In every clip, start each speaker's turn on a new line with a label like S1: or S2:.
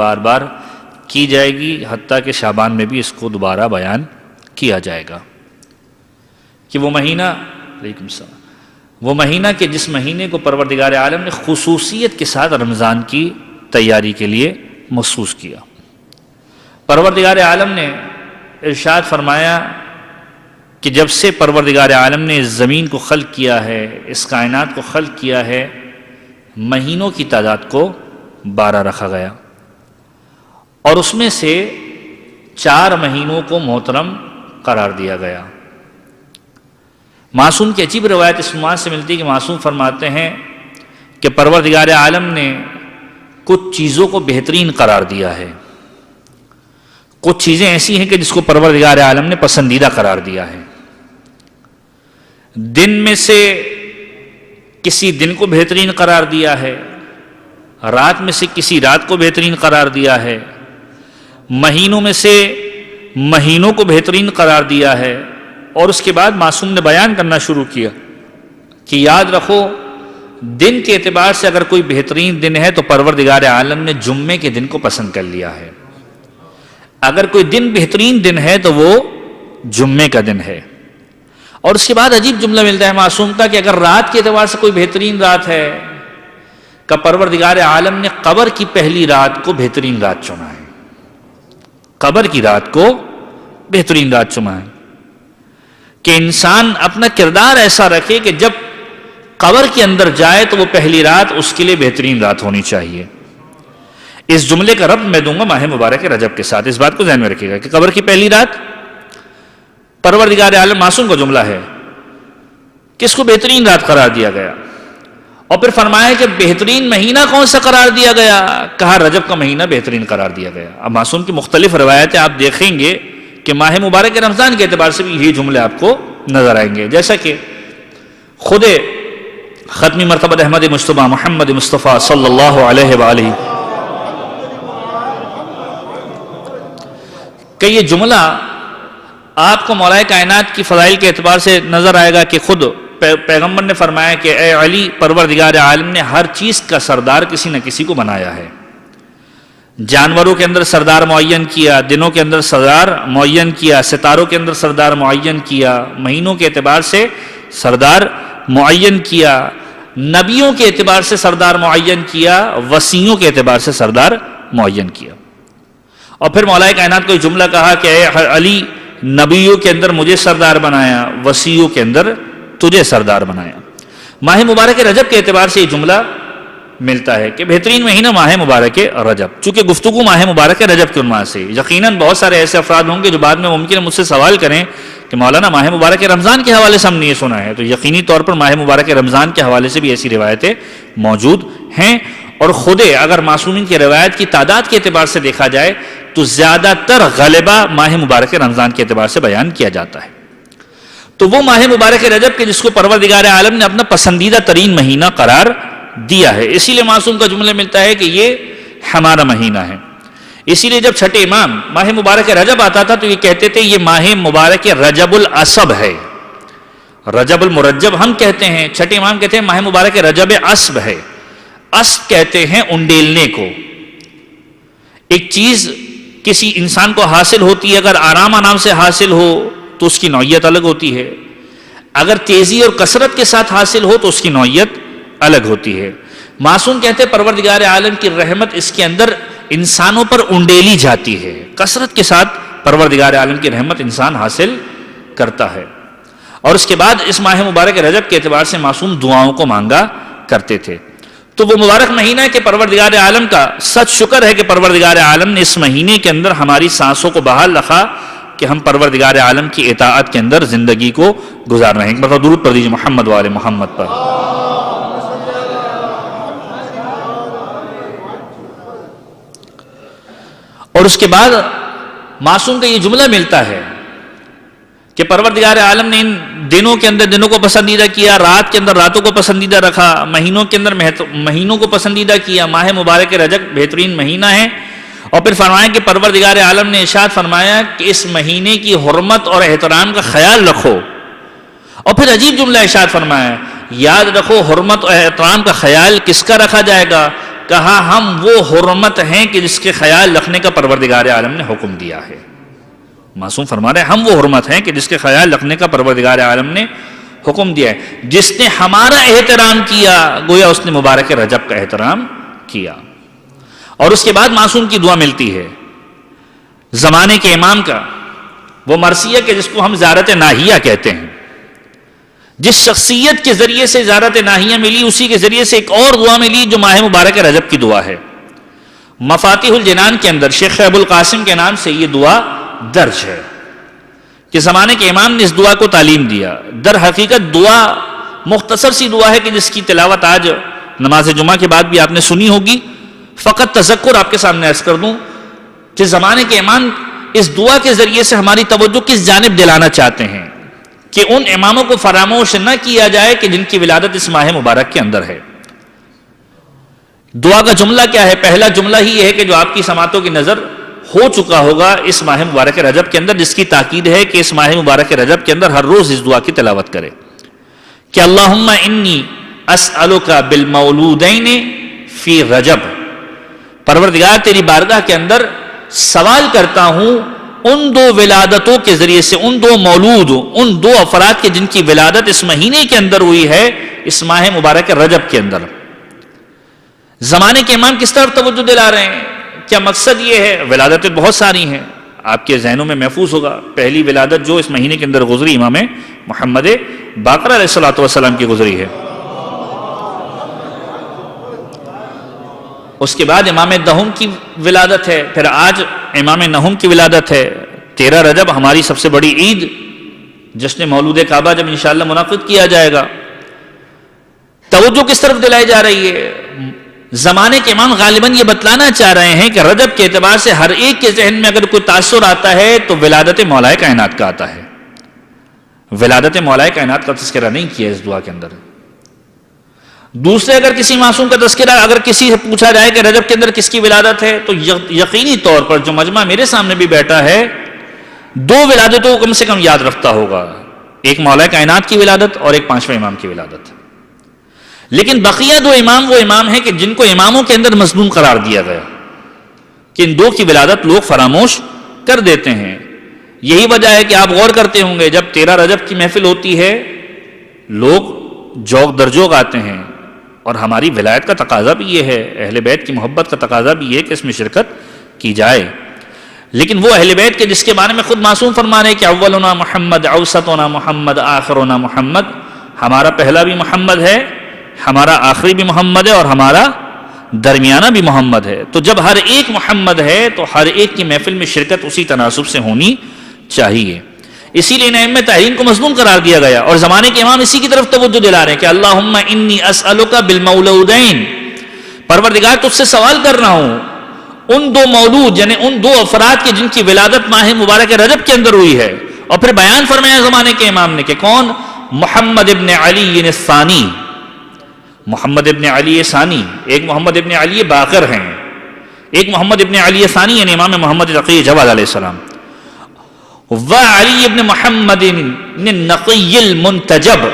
S1: بار بار کی جائے گی، حتیٰ کہ شعبان میں بھی اس کو دوبارہ بیان کیا جائے گا کہ وہ مہینہ علیکم السلام وہ مہینہ کہ جس مہینے کو پروردگار عالم نے خصوصیت کے ساتھ رمضان کی تیاری کے لیے مخصوص کیا۔ پروردگار عالم نے ارشاد فرمایا کہ جب سے پروردگار عالم نے اس زمین کو خلق کیا ہے، اس کائنات کو خلق کیا ہے، مہینوں کی تعداد کو 12 رکھا گیا، اور اس میں سے 4 مہینوں کو محترم قرار دیا گیا۔ معصوم کی عجیب روایت اس عنوان سے ملتی ہے کہ معصوم فرماتے ہیں کہ پروردگار عالم نے کچھ چیزوں کو بہترین قرار دیا ہے، کچھ چیزیں ایسی ہیں کہ جس کو پروردگار عالم نے پسندیدہ قرار دیا ہے۔ دن میں سے کسی دن کو بہترین قرار دیا ہے، رات میں سے کسی رات کو بہترین قرار دیا ہے، مہینوں میں سے مہینوں کو بہترین قرار دیا ہے، اور اس کے بعد معصوم نے بیان کرنا شروع کیا کہ یاد رکھو دن کے اعتبار سے اگر کوئی بہترین دن ہے تو پروردگار عالم نے جمعے کے دن کو پسند کر لیا ہے، اگر کوئی دن بہترین دن ہے تو وہ جمعے کا دن ہے۔ اور اس کے بعد عجیب جملہ ملتا ہے معصوم کا کہ اگر رات کے اعتبار سے کوئی بہترین رات ہے کہ پروردگار عالم نے قبر کی پہلی رات کو بہترین رات چنا ہے، قبر کی رات کو بہترین رات چنا ہے کہ انسان اپنا کردار ایسا رکھے کہ جب قبر کے اندر جائے تو وہ پہلی رات اس کے لیے بہترین رات ہونی چاہیے۔ اس جملے کا ربط میں دوں گا ماہ مبارک رجب کے ساتھ، اس بات کو ذہن میں رکھیے گا کہ قبر کی پہلی رات پروردگار عالم معصوم کا جملہ ہے کہ اس کو بہترین رات قرار دیا گیا، اور پھر فرمایا کہ بہترین مہینہ کون سا قرار دیا گیا؟ کہا رجب کا مہینہ بہترین قرار دیا گیا۔ اب معصوم کی مختلف روایتیں آپ دیکھیں گے کہ ماہ مبارک رمضان کے اعتبار سے بھی یہی جملے آپ کو نظر آئیں گے، جیسا کہ خود ختمی مرتبہ احمد مجتبیٰ محمد مصطفیٰ صلی اللہ علیہ وآلہ کہ یہ جملہ آپ کو مولا کائنات کی فضائل کے اعتبار سے نظر آئے گا کہ خود پیغمبر نے فرمایا کہ اے علی، پروردگار عالم نے ہر چیز کا سردار کسی نہ کسی کو بنایا ہے، جانوروں کے اندر سردار معین کیا، دنوں کے اندر سردار معین کیا، ستاروں کے اندر سردار معین کیا، مہینوں کے اعتبار سے سردار معین کیا، نبیوں کے اعتبار سے سردار معین کیا، وصیوں کے اعتبار سے سردار معین کیا۔ اور پھر مولا کائنات کو یہ جملہ کہا کہ اے علی، نبیوں کے اندر مجھے سردار بنایا، وصیوں کے اندر تجھے سردار بنایا۔ ماہ مبارک رجب کے اعتبار سے یہ جملہ ملتا ہے کہ بہترین مہینہ ماہ مبارک رجب، چونکہ گفتگو ماہ مبارک رجب کے عنوان سے، یقیناً بہت سارے ایسے افراد ہوں گے جو بعد میں ممکن ہے مجھ سے سوال کریں کہ مولانا ماہ مبارک رمضان کے حوالے سے ہم نے یہ سنا ہے، تو یقینی طور پر ماہ مبارک رمضان کے حوالے سے بھی ایسی روایتیں موجود ہیں، اور خود اگر معصومین کی روایت کی تعداد کے اعتبار سے دیکھا جائے تو زیادہ تر غالبہ ماہ مبارک رمضان کے اعتبار سے بیان کیا جاتا ہے۔ تو وہ ماہ مبارک رجب کے جس کو پروردگار عالم نے اپنا پسندیدہ ترین مہینہ قرار دیا ہے، اسی لیے معصوم کا جملہ ملتا ہے کہ یہ ہمارا مہینہ ہے۔ اسی لیے جب چھٹے امام ماہ مبارک رجب آتا تھا تو یہ کہتے تھے یہ ماہ مبارک رجب العصب ہے، رجب المرجب ہم کہتے ہیں، چھٹے امام کہتے ہیں ماہ مبارک رجب عصب ہے۔ عصب کہتے ہیں انڈیلنے کو، ایک چیز کسی انسان کو حاصل ہوتی ہے، اگر آرام آرام سے حاصل ہو تو اس کی نوعیت الگ ہوتی ہے، اگر تیزی اور کثرت کے ساتھ حاصل ہو تو اس کی نوعیت الگ ہوتی ہے۔ معصوم کہتے ہیں پروردگار عالم کی رحمت اس کے اندر انسانوں پر انڈیلی جاتی ہے، کثرت کے ساتھ پروردگار عالم کی رحمت انسان حاصل کرتا ہے۔ اور اس کے بعد اس ماہ مبارک رجب کے اعتبار سے معصوم دعاؤں کو مانگا کرتے تھے۔ تو وہ مبارک مہینہ ہے کہ پروردگار عالم کا سچ شکر ہے کہ پروردگار عالم نے اس مہینے کے اندر ہماری سانسوں کو بحال رکھا کہ ہم پروردگار عالم کی اطاعت کے اندر زندگی کو گزار رہے ہیں۔ ایک مرتبہ درود پڑھ دیجیے محمد و آل محمد پر۔ اور اس کے بعد معصوم کا یہ جملہ ملتا ہے کہ پروردگار عالم نے ان دنوں کے اندر دنوں کو پسندیدہ کیا، رات کے اندر راتوں کو پسندیدہ رکھا، مہینوں کے اندر مہینوں کو پسندیدہ کیا۔ ماہ مبارک رجب بہترین مہینہ ہے، اور پھر فرمایا کہ پروردگار عالم نے ارشاد فرمایا کہ اس مہینے کی حرمت اور احترام کا خیال رکھو، اور پھر عجیب جملہ ارشاد فرمایا، یاد رکھو حرمت اور احترام کا خیال کس کا رکھا جائے گا؟ کہا ہم وہ حرمت ہیں کہ جس کے خیال رکھنے کا پروردگار عالم نے حکم دیا ہے. معصوم فرما رہے ہیں ہم وہ حرمت ہیں کہ جس کے خیال رکھنے کا پروردگار عالم نے حکم دیا ہے. جس نے ہمارا احترام کیا گویا اس نے مبارک رجب کا احترام کیا. اور اس کے بعد معصوم کی دعا ملتی ہے زمانے کے امام کا وہ مرثیہ کہ جس کو ہم زیارت ناہیہ کہتے ہیں. جس شخصیت کے ذریعے سے زیارت ناہیہ ملی اسی کے ذریعے سے ایک اور دعا ملی جو ماہ مبارک رجب کی دعا ہے. مفاتیح الجنان کے اندر شیخ ابو القاسم کے نام سے یہ دعا درج ہے کہ زمانے کے امام نے اس دعا کو تعلیم دیا. در حقیقت دعا مختصر سی دعا ہے کہ جس کی تلاوت آج نماز جمعہ کے بعد بھی آپ نے سنی ہوگی. فقط تذکر آپ کے سامنے عرض کر دوں کہ زمانے کے امام اس دعا کے ذریعے سے ہماری توجہ کس جانب دلانا چاہتے ہیں کہ ان اماموں کو فراموش نہ کیا جائے کہ جن کی ولادت اس ماہ مبارک کے اندر ہے. دعا کا جملہ کیا ہے؟ پہلا جملہ ہی یہ ہے کہ جو آپ کی سماعتوں کی نظر ہو چکا ہوگا اس ماہ مبارک رجب کے اندر، جس کی تاکید ہے کہ اس ماہ مبارک رجب کے اندر ہر روز اس دعا کی تلاوت کرے کہ اللہم انی اسألک بالمولودین فی رجب. پروردگار تیری بارگاہ کے اندر سوال کرتا ہوں ان دو ولادتوں کے ذریعے سے، ان دو مولود، ان دو افراد کے جن کی ولادت اس مہینے کے اندر ہوئی ہے اس ماہ مبارک رجب کے اندر. زمانے کے امام کس طرف توجہ دلا رہے ہیں؟ کیا مقصد یہ ہے؟ ولادتیں بہت ساری ہیں، آپ کے ذہنوں میں محفوظ ہوگا. پہلی ولادت جو اس مہینے کے اندر گزری امام محمد باقر علیہ الصلوۃ والسلام کی گزری ہے. اس کے بعد امام دہم کی ولادت ہے، پھر آج امام نہم کی ولادت ہے. 13 رجب ہماری سب سے بڑی عید جشن مولود کعبہ جب انشاءاللہ منعقد کیا جائے گا. توجہ کس طرف دلائی جا رہی ہے؟ زمانے کے امام غالباً یہ بتلانا چاہ رہے ہیں کہ رجب کے اعتبار سے ہر ایک کے ذہن میں اگر کوئی تاثر آتا ہے تو ولادت مولا کائنات کا آتا ہے. ولادت مولا کائنات کا تذکرہ نہیں کیا اس دعا کے اندر. دوسرے اگر کسی معصوم کا تذکرہ اگر کسی سے پوچھا جائے کہ رجب کے اندر کس کی ولادت ہے تو یقینی طور پر جو مجمع میرے سامنے بھی بیٹھا ہے 2 ولادتوں کو کم سے کم یاد رکھتا ہوگا، ایک مولا کائنات کی ولادت اور ایک 5ویں امام کی ولادت. لیکن بقیہ 2 امام وہ امام ہیں کہ جن کو اماموں کے اندر مظلوم قرار دیا گیا کہ ان 2 کی ولادت لوگ فراموش کر دیتے ہیں. یہی وجہ ہے کہ آپ غور کرتے ہوں گے جب 13 رجب کی محفل ہوتی ہے لوگ جوق درجوق آتے ہیں، اور ہماری ولایت کا تقاضا بھی یہ ہے، اہل بیت کی محبت کا تقاضا بھی یہ ہے کہ اس میں شرکت کی جائے. لیکن وہ اہل بیت کے جس کے بارے میں خود معصوم فرما رہے کہ اولنا محمد اوسطنا محمد آخرنا محمد، ہمارا پہلا بھی محمد ہے، ہمارا آخری بھی محمد ہے اور ہمارا درمیانہ بھی محمد ہے. تو جب ہر ایک محمد ہے تو ہر ایک کی محفل میں شرکت اسی تناسب سے ہونی چاہیے. اسی لیے ائمہ تعین کو مظلوم قرار دیا گیا، اور زمانے کے امام اسی کی طرف توجہ دلا رہے ہیں کہ اللہم انی اسألک بالمولودین، پروردگار تجھ سے سوال کر رہا ہوں ان 2 مولود یعنی ان 2 افراد کے جن کی ولادت ماہ مبارک رجب کے اندر ہوئی ہے. اور پھر بیان فرمایا زمانے کے امام نے کہ کون؟ محمد ابن علی الثانی، محمد ابن علی ثانی. ایک محمد ابن علی باقر ہیں، ایک محمد ابن علی ثانی یعنی امام محمد تقی جواد علیہ السلام، وعلی ابن محمد النقی المنتجب،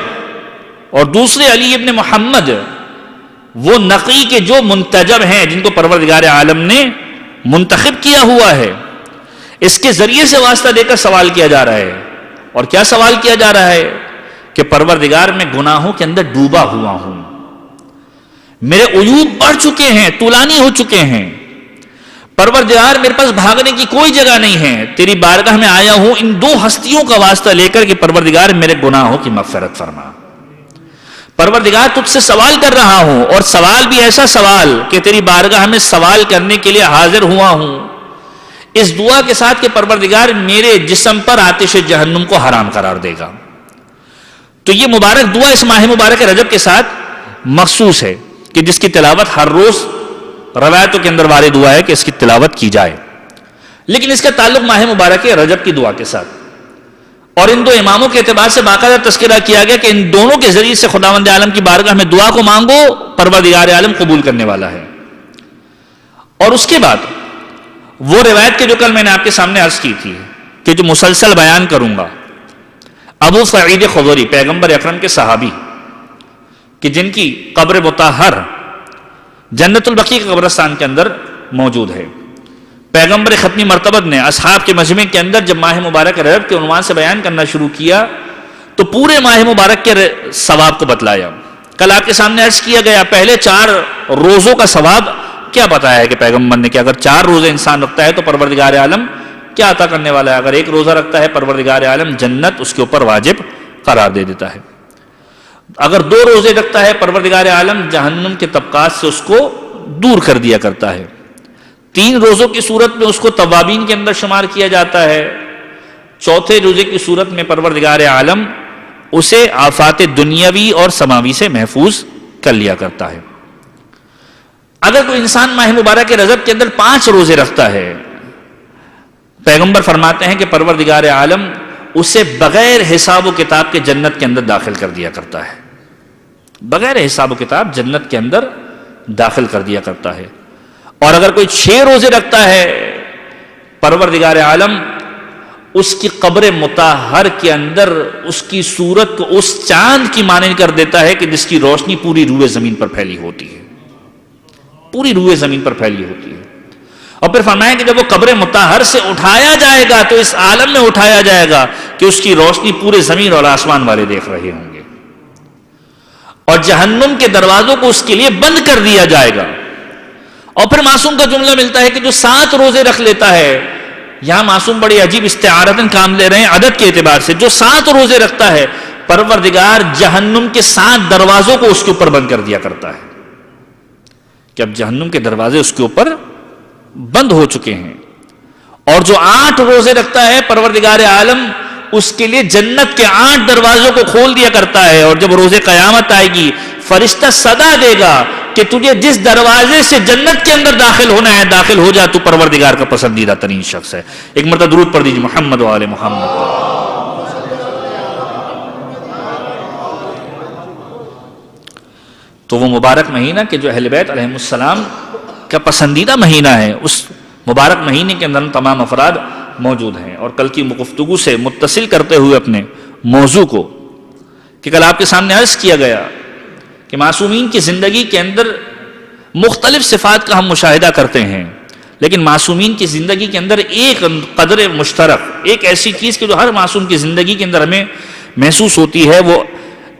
S1: اور دوسرے علی ابن محمد وہ نقی کے جو منتجب ہیں جن کو پروردگار عالم نے منتخب کیا ہوا ہے. اس کے ذریعے سے واسطہ دے کر سوال کیا جا رہا ہے. اور کیا سوال کیا جا رہا ہے کہ پروردگار میں گناہوں کے اندر ڈوبا ہوا ہوں، میرے عیوب بڑھ چکے ہیں، طولانی ہو چکے ہیں، پروردگار میرے پاس بھاگنے کی کوئی جگہ نہیں ہے، تیری بارگاہ میں آیا ہوں ان 2 ہستیوں کا واسطہ لے کر کہ پروردگار میرے گناہوں کی مغفرت فرما. پروردگار تجھ سے سوال کر رہا ہوں، اور سوال بھی ایسا سوال کہ تیری بارگاہ میں سوال کرنے کے لیے حاضر ہوا ہوں اس دعا کے ساتھ کہ پروردگار میرے جسم پر آتش جہنم کو حرام قرار دے گا. تو یہ مبارک دعا اس ماہ مبارک رجب کے ساتھ مخصوص ہے کہ جس کی تلاوت ہر روز روایتوں کے اندر وارد ہوا ہے کہ اس کی تلاوت کی جائے. لیکن اس کا تعلق ماہ مبارک رجب کی دعا کے ساتھ، اور ان 2 اماموں کے اعتبار سے باقاعدہ تذکرہ کیا گیا کہ ان دونوں کے ذریعے سے خداوند عالم کی بارگاہ میں دعا کو مانگو، پروردگار عالم قبول کرنے والا ہے. اور اس کے بعد وہ روایت کے جو کل میں نے آپ کے سامنے عرض کی تھی کہ جو مسلسل بیان کروں گا، ابو سعید خضری پیغمبر اکرم کے صحابی کہ جن کی قبر مطہر جنت البقیع کے قبرستان کے اندر موجود ہے۔ پیغمبر ختمی مرتبت نے اصحاب کے مجمع کے اندر جب ماہ مبارک رجب کے عنوان سے بیان کرنا شروع کیا تو پورے ماہ مبارک کے ثواب کو بتلایا۔ کل آپ کے سامنے عرض کیا گیا پہلے 4 روزوں کا ثواب کیا بتایا ہے کہ پیغمبر نے کہ اگر 4 روزے انسان رکھتا ہے تو پروردگار عالم کیا عطا کرنے والا ہے، اگر 1 روزہ رکھتا ہے پروردگار عالم جنت اس کے اوپر واجب قرار دے دیتا ہے، اگر 2 روزے رکھتا ہے پروردگار عالم جہنم کے طبقات سے اس کو دور کر دیا کرتا ہے، 3 روزوں کی صورت میں اس کو توابین کے اندر شمار کیا جاتا ہے، 4تھے روزے کی صورت میں پروردگار عالم اسے آفات دنیاوی اور سماوی سے محفوظ کر لیا کرتا ہے۔ اگر کوئی انسان ماہ مبارک رجب کے اندر 5 روزے رکھتا ہے، پیغمبر فرماتے ہیں کہ پروردگار عالم اسے بغیر حساب و کتاب کے جنت کے اندر داخل کر دیا کرتا ہے، بغیر حساب و کتاب جنت کے اندر داخل کر دیا کرتا ہے۔ اور اگر کوئی 6 روزے رکھتا ہے پروردگار عالم اس کی قبر مطہر کے اندر اس کی صورت کو اس چاند کی مانند کر دیتا ہے کہ جس کی روشنی پوری روئے زمین پر پھیلی ہوتی ہے، پوری روئے زمین پر پھیلی ہوتی ہے۔ اور پھر فرمایا کہ جب وہ قبر مطہر سے اٹھایا جائے گا تو اس عالم میں اٹھایا جائے گا کہ اس کی روشنی پورے زمین اور آسمان والے دیکھ رہے ہوں گے، اور جہنم کے دروازوں کو اس کے لیے بند کر دیا جائے گا۔ اور پھر معصوم کا جملہ ملتا ہے کہ جو 7 روزے رکھ لیتا ہے، یہاں معصوم بڑی عجیب استعارتاً کام لے رہے ہیں عدد کے اعتبار سے، جو 7 روزے رکھتا ہے پروردگار جہنم کے 7 دروازوں کو اس کے اوپر بند کر دیا کرتا ہے کہ اب جہنم کے دروازے اس کے اوپر بند ہو چکے ہیں۔ اور جو 8 روزے رکھتا ہے پروردگار عالم اس کے لیے جنت کے 8 دروازوں کو کھول دیا کرتا ہے، اور جب روز قیامت آئے گی فرشتہ صدا دے گا کہ تجھے جس دروازے سے جنت کے اندر داخل ہونا ہے داخل ہو جا، تو پروردگار کا پسندیدہ ترین شخص ہے۔ ایک مرتبہ درود پڑھ دیجیے محمد و آل محمد۔ تو وہ مبارک مہینہ کہ جو اہل بیت علیہ السلام کا پسندیدہ مہینہ ہے، اس مبارک مہینے کے اندر تمام افراد موجود ہیں۔ اور کل کی گفتگو سے متصل کرتے ہوئے اپنے موضوع کو کہ کل آپ کے سامنے عرض کیا گیا کہ معصومین کی زندگی کے اندر مختلف صفات کا ہم مشاہدہ کرتے ہیں، لیکن معصومین کی زندگی کے اندر ایک قدر مشترک، ایک ایسی چیز کہ جو ہر معصوم کی زندگی کے اندر ہمیں محسوس ہوتی ہے، وہ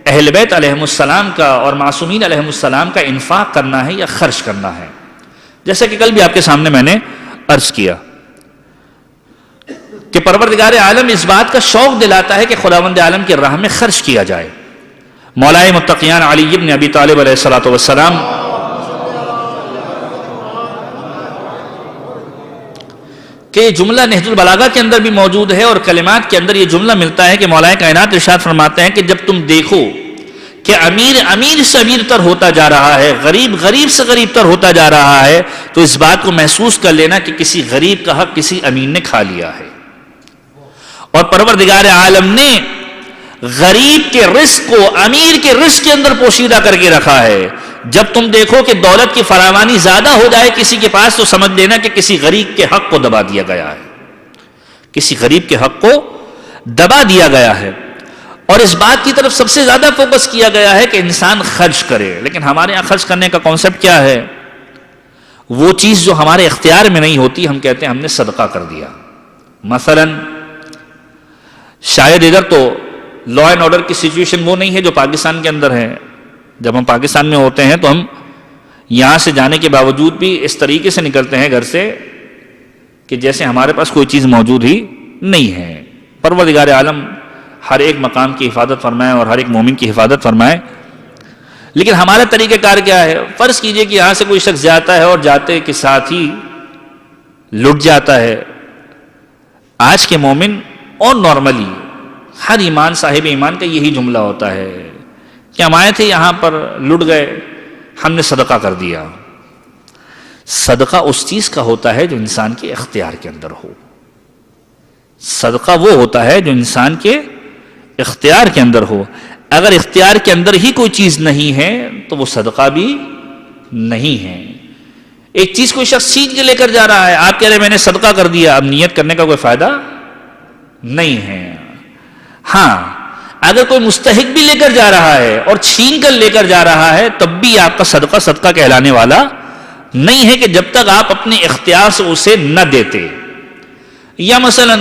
S1: اہل بیت علیہ السلام کا اور معصومین علیہ السلام کا انفاق کرنا ہے یا خرچ کرنا ہے۔ جیسا کہ کل بھی آپ کے سامنے میں نے عرض کیا کہ پروردگار عالم اس بات کا شوق دلاتا ہے کہ خداوند عالم کی راہ میں خرچ کیا جائے۔ مولائے متقیان علی ابن ابی طالب علیہ السلام کہ یہ جملہ نہج البلاغہ کے اندر بھی موجود ہے، اور کلمات کے اندر یہ جملہ ملتا ہے کہ مولائے کائنات ارشاد فرماتے ہیں کہ جب تم دیکھو کہ امیر امیر سے امیر تر ہوتا جا رہا ہے، غریب غریب سے غریب تر ہوتا جا رہا ہے، تو اس بات کو محسوس کر لینا کہ کسی غریب کا حق کسی امیر نے کھا لیا ہے۔ اور پروردگار عالم نے غریب کے رزق کو امیر کے رزق کے اندر پوشیدہ کر کے رکھا ہے۔ جب تم دیکھو کہ دولت کی فراوانی زیادہ ہو جائے کسی کے پاس، تو سمجھ لینا کہ کسی غریب کے حق کو دبا دیا گیا ہے، کسی غریب کے حق کو دبا دیا گیا ہے۔ اور اس بات کی طرف سب سے زیادہ فوکس کیا گیا ہے کہ انسان خرچ کرے، لیکن ہمارے یہاں خرچ کرنے کا کانسیپٹ کیا ہے؟ وہ چیز جو ہمارے اختیار میں نہیں ہوتی ہم کہتے ہیں ہم نے صدقہ کر دیا۔ مثلا شاید ادھر تو لا اینڈ آرڈر کی سچویشن وہ نہیں ہے جو پاکستان کے اندر ہے۔ جب ہم پاکستان میں ہوتے ہیں تو ہم یہاں سے جانے کے باوجود بھی اس طریقے سے نکلتے ہیں گھر سے کہ جیسے ہمارے پاس کوئی چیز موجود ہی نہیں ہے۔ پروردگار عالم ہر ایک مقام کی حفاظت فرمائے اور ہر ایک مومن کی حفاظت فرمائے، لیکن ہمارا طریقہ کار کیا ہے؟ فرض کیجئے کہ یہاں سے کوئی شخص جاتا ہے اور جاتے کے ساتھ ہی لٹ جاتا ہے۔ آج کے مومن اور نارملی ہر ایمان صاحب ایمان کا یہی جملہ ہوتا ہے کہ ہم آئے تھے یہاں پر لٹ گئے، ہم نے صدقہ کر دیا۔ صدقہ اس چیز کا ہوتا ہے جو انسان کے اختیار کے اندر ہو۔ صدقہ وہ ہوتا ہے جو انسان کے اختیار کے اندر ہو۔ اگر اختیار کے اندر ہی کوئی چیز نہیں ہے تو وہ صدقہ بھی نہیں ہے۔ ایک چیز کوئی شخص چھین کے لے کر جا رہا ہے، آپ کہہ رہے میں نے صدقہ کر دیا، اب نیت کرنے کا کوئی فائدہ نہیں ہے۔ ہاں اگر کوئی مستحق بھی لے کر جا رہا ہے اور چھین کر لے کر جا رہا ہے تب بھی آپ کا صدقہ صدقہ کہلانے والا نہیں ہے کہ جب تک آپ اپنے اختیار سے اسے نہ دیتے. یا مثلا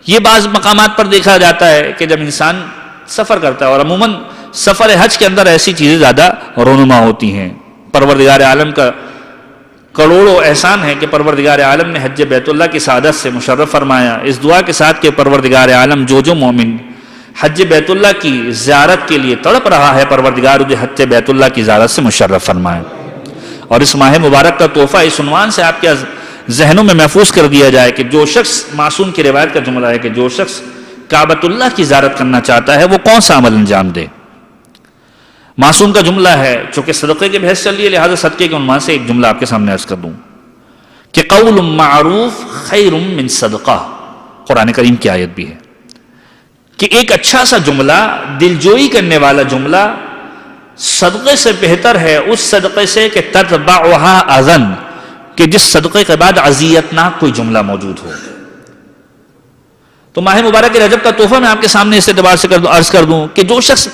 S1: یہ بعض مقامات پر دیکھا جاتا ہے کہ جب انسان سفر کرتا ہے، اور عموماً سفر حج کے اندر ایسی چیزیں زیادہ رونما ہوتی ہیں. پروردگار عالم کا کروڑوں احسان ہے کہ پروردگار عالم نے حج بیت اللہ کی سعادت سے مشرف فرمایا، اس دعا کے ساتھ کہ پروردگار عالم جو مومن حج بیت اللہ کی زیارت کے لیے تڑپ رہا ہے، پروردگار اسے حج بیت اللہ کی زیارت سے مشرف فرمائے. اور اس ماہ مبارک کا تحفہ اس عنوان سے آپ کے ذہنوں میں محفوظ کر دیا جائے کہ جو شخص، معصوم کی روایت کا جملہ ہے کہ جو شخص کعبۃ اللہ کی زیارت کرنا چاہتا ہے وہ کون سا عمل انجام دے. معصوم کا جملہ ہے، چونکہ صدقے کے بحث چل رہی ہے لہذا صدقے کے عنوان سے ایک جملہ آپ کے سامنے عرض کر دوں کہ قول معروف خیر من صدقہ، قرآن کریم کی آیت بھی ہے کہ ایک اچھا سا جملہ، دلجوئی کرنے والا جملہ صدقے سے بہتر ہے اس صدقے سے کہ تتبعها اذن، کہ جس صدقے کے بعد اذیتناک کوئی جملہ موجود ہو. تو ماہ مبارک رجب کا تحفہ میں آپ کے سامنے اس اعتبار سے عرض کر دوں کہ جو شخص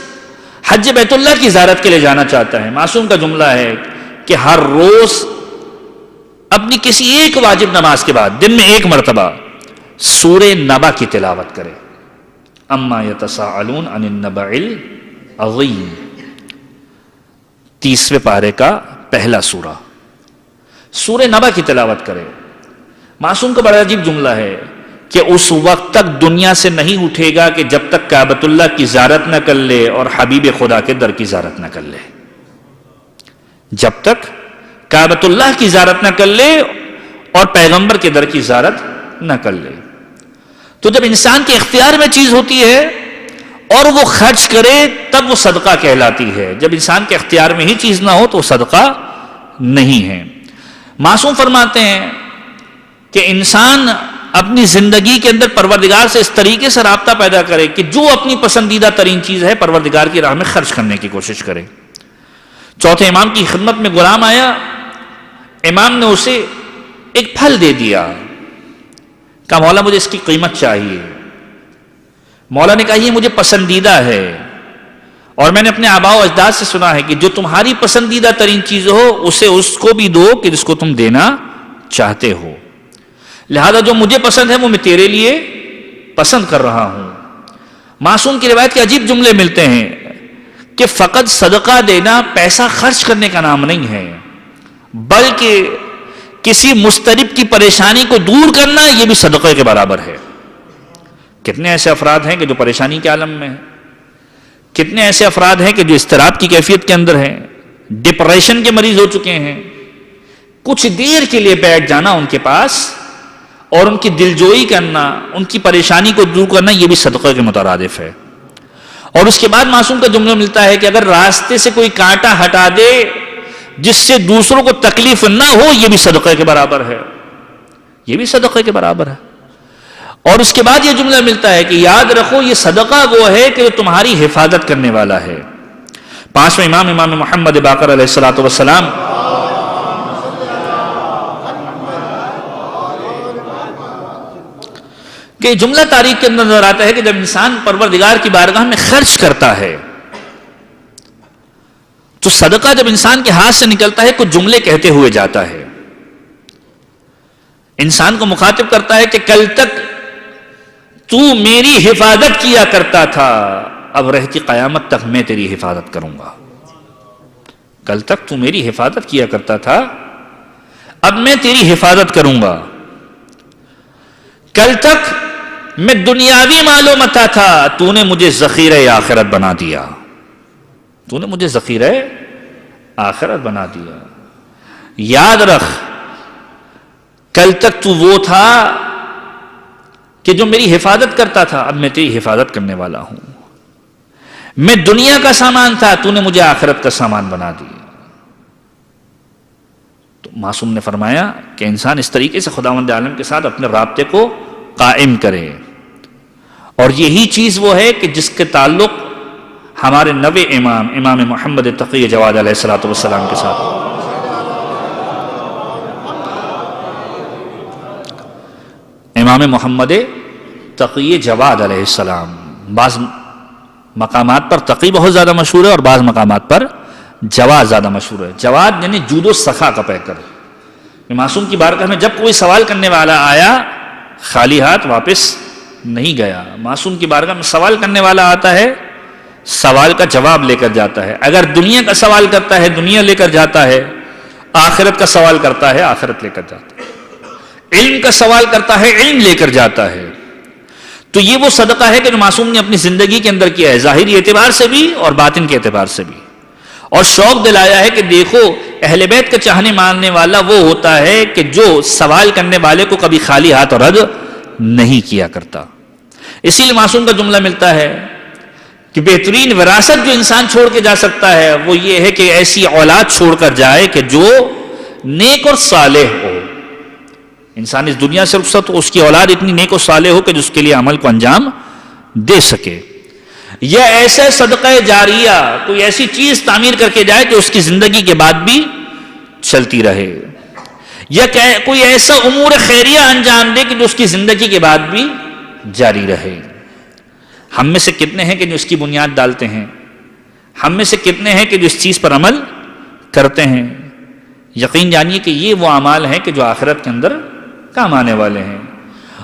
S1: حج بیت اللہ کی زیارت کے لیے جانا چاہتا ہے، معصوم کا جملہ ہے کہ ہر روز اپنی کسی ایک واجب نماز کے بعد دن میں ایک مرتبہ سورہ نبا کی تلاوت کرے. اما یتساءلون عن النبأ العظیم، 30ویں پارے کا پہلا سورہ، سورہ نبا کی تلاوت کرے. معصوم کا بڑا عجیب جملہ ہے کہ اس وقت تک دنیا سے نہیں اٹھے گا کہ جب تک کعبۃ اللہ کی زیارت نہ کر لے اور حبیب خدا کے در کی زیارت نہ کر لے. جب تک کعبۃ اللہ کی زیارت نہ کر لے اور پیغمبر کے در کی زیارت نہ کر لے. تو جب انسان کے اختیار میں چیز ہوتی ہے اور وہ خرچ کرے تب وہ صدقہ کہلاتی ہے. جب انسان کے اختیار میں ہی چیز نہ ہو تو وہ صدقہ نہیں ہے. معصوم فرماتے ہیں کہ انسان اپنی زندگی کے اندر پروردگار سے اس طریقے سے رابطہ پیدا کرے کہ جو اپنی پسندیدہ ترین چیز ہے پروردگار کی راہ میں خرچ کرنے کی کوشش کرے. چوتھے امام کی خدمت میں غلام آیا، امام نے اسے ایک پھل دے دیا، کہا مولا مجھے اس کی قیمت چاہیے. مولا نے کہا یہ مجھے پسندیدہ ہے اور میں نے اپنے آباء و اجداد سے سنا ہے کہ جو تمہاری پسندیدہ ترین چیز ہو اسے اس کو بھی دو کہ جس کو تم دینا چاہتے ہو، لہذا جو مجھے پسند ہے وہ میں تیرے لیے پسند کر رہا ہوں. معصوم کی روایت کے عجیب جملے ملتے ہیں کہ فقط صدقہ دینا پیسہ خرچ کرنے کا نام نہیں ہے، بلکہ کسی مضطرب کی پریشانی کو دور کرنا یہ بھی صدقے کے برابر ہے. کتنے ایسے افراد ہیں کہ جو پریشانی کے عالم میں ہیں، کتنے ایسے افراد ہیں کہ جو اضطراب کی کیفیت کے اندر ہیں، ڈپریشن کے مریض ہو چکے ہیں. کچھ دیر کے لیے بیٹھ جانا ان کے پاس اور ان کی دلجوئی کرنا، ان کی پریشانی کو دور کرنا یہ بھی صدقے کے مترادف ہے. اور اس کے بعد معصوم کا جملہ ملتا ہے کہ اگر راستے سے کوئی کانٹا ہٹا دے جس سے دوسروں کو تکلیف نہ ہو یہ بھی صدقے کے برابر ہے، یہ بھی صدقے کے برابر ہے. اور اس کے بعد یہ جملہ ملتا ہے کہ یاد رکھو یہ صدقہ وہ ہے کہ تمہاری حفاظت کرنے والا ہے. پانچویں امام محمد باقر علیہ الصلوۃ والسلام کہ جملہ تاریخ کے اندر نظر آتا ہے کہ جب انسان پروردگار کی بارگاہ میں خرچ کرتا ہے تو صدقہ جب انسان کے ہاتھ سے نکلتا ہے کچھ جملے کہتے ہوئے جاتا ہے. انسان کو مخاطب کرتا ہے کہ کل تک تو میری حفاظت کیا کرتا تھا، اب رہتی قیامت تک میں تیری حفاظت کروں گا. کل تک تو میری حفاظت کیا کرتا تھا، اب میں تیری حفاظت کروں گا. کل تک میں دنیاوی مال و متاع تھا، تو نے مجھے ذخیرہ آخرت بنا دیا. تو نے مجھے ذخیرہ آخرت بنا دیا. یاد رکھ کل تک تو وہ تھا کہ جو میری حفاظت کرتا تھا، اب میں تیری حفاظت کرنے والا ہوں. میں دنیا کا سامان تھا، تو نے مجھے آخرت کا سامان بنا دیا. تو معصوم نے فرمایا کہ انسان اس طریقے سے خداوند عالم کے ساتھ اپنے رابطے کو قائم کرے، اور یہی چیز وہ ہے کہ جس کے تعلق ہمارے نوے امام محمد تقی جواد علیہ الصلوۃ والسلام کے ساتھ امام محمد تقی جواد علیہ السلام، بعض مقامات پر تقی بہت زیادہ مشہور ہے اور بعض مقامات پر جواز زیادہ مشہور ہے. جواد یعنی جود و سخا کا پیکر. معصوم کی بارگاہ میں جب کوئی سوال کرنے والا آیا خالی ہاتھ واپس نہیں گیا. معصوم کی بارگاہ میں سوال کرنے والا آتا ہے سوال کا جواب لے کر جاتا ہے. اگر دنیا کا سوال کرتا ہے دنیا لے کر جاتا ہے, آخرت کا سوال کرتا ہے آخرت لے کر جاتا ہے, علم کا سوال کرتا ہے علم لے کر جاتا ہے. تو یہ وہ صدقہ ہے کہ جو معصوم نے اپنی زندگی کے اندر کیا ہے, ظاہری اعتبار سے بھی اور باطن کے اعتبار سے بھی, اور شوق دلایا ہے کہ دیکھو اہل بیت کا چاہنے ماننے والا وہ ہوتا ہے کہ جو سوال کرنے والے کو کبھی خالی ہاتھ رد نہیں کیا کرتا. اسی لیے معصوم کا جملہ ملتا ہے کہ بہترین وراثت جو انسان چھوڑ کے جا سکتا ہے وہ یہ ہے کہ ایسی اولاد چھوڑ کر جائے کہ جو نیک اور صالح ہو. انسان اس دنیا سے رخصت ہو, اس کی اولاد اتنی نیک اور صالح ہو کہ جس کے لیے عمل کو انجام دے سکے. یا ایسے صدقہ جاریہ کوئی ایسی چیز تعمیر کر کے جائے کہ اس کی زندگی کے بعد بھی چلتی رہے, یا کوئی ایسا امور خیریہ انجام دے کہ جو اس کی زندگی کے بعد بھی جاری رہے. ہم میں سے کتنے ہیں کہ جو اس کی بنیاد ڈالتے ہیں, ہم میں سے کتنے ہیں کہ جو اس چیز پر عمل کرتے ہیں. یقین جانیے کہ یہ وہ اعمال ہیں کہ جو آخرت کے اندر کام آنے والے ہیں,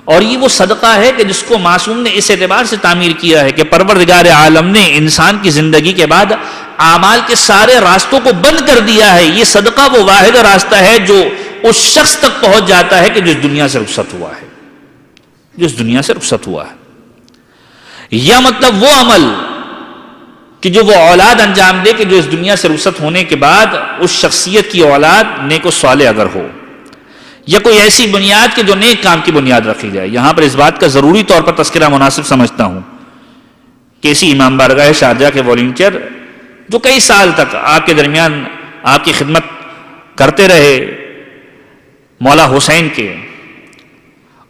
S1: اور یہ وہ صدقہ ہے کہ جس کو معصوم نے اس اعتبار سے تعمیر کیا ہے کہ پروردگار عالم نے انسان کی زندگی کے بعد اعمال کے سارے راستوں کو بند کر دیا ہے. یہ صدقہ وہ واحد راستہ ہے جو اس شخص تک پہنچ جاتا ہے کہ جو اس دنیا سے رخصت ہوا ہے, جو اس دنیا سے رخصت ہوا ہے. یا مطلب وہ عمل کہ جو وہ اولاد انجام دے کہ جو اس دنیا سے رخصت ہونے کے بعد اس شخصیت کی اولاد نیک و صالح اگر ہو, یا کوئی ایسی بنیاد کہ جو نیک کام کی بنیاد رکھی جائے. یہاں پر اس بات کا ضروری طور پر تذکرہ مناسب سمجھتا ہوں کہ اسی امام بارگاہ شارجہ کے والنٹیئر جو کئی سال تک آپ کے درمیان آپ کی خدمت کرتے رہے, مولا حسین کے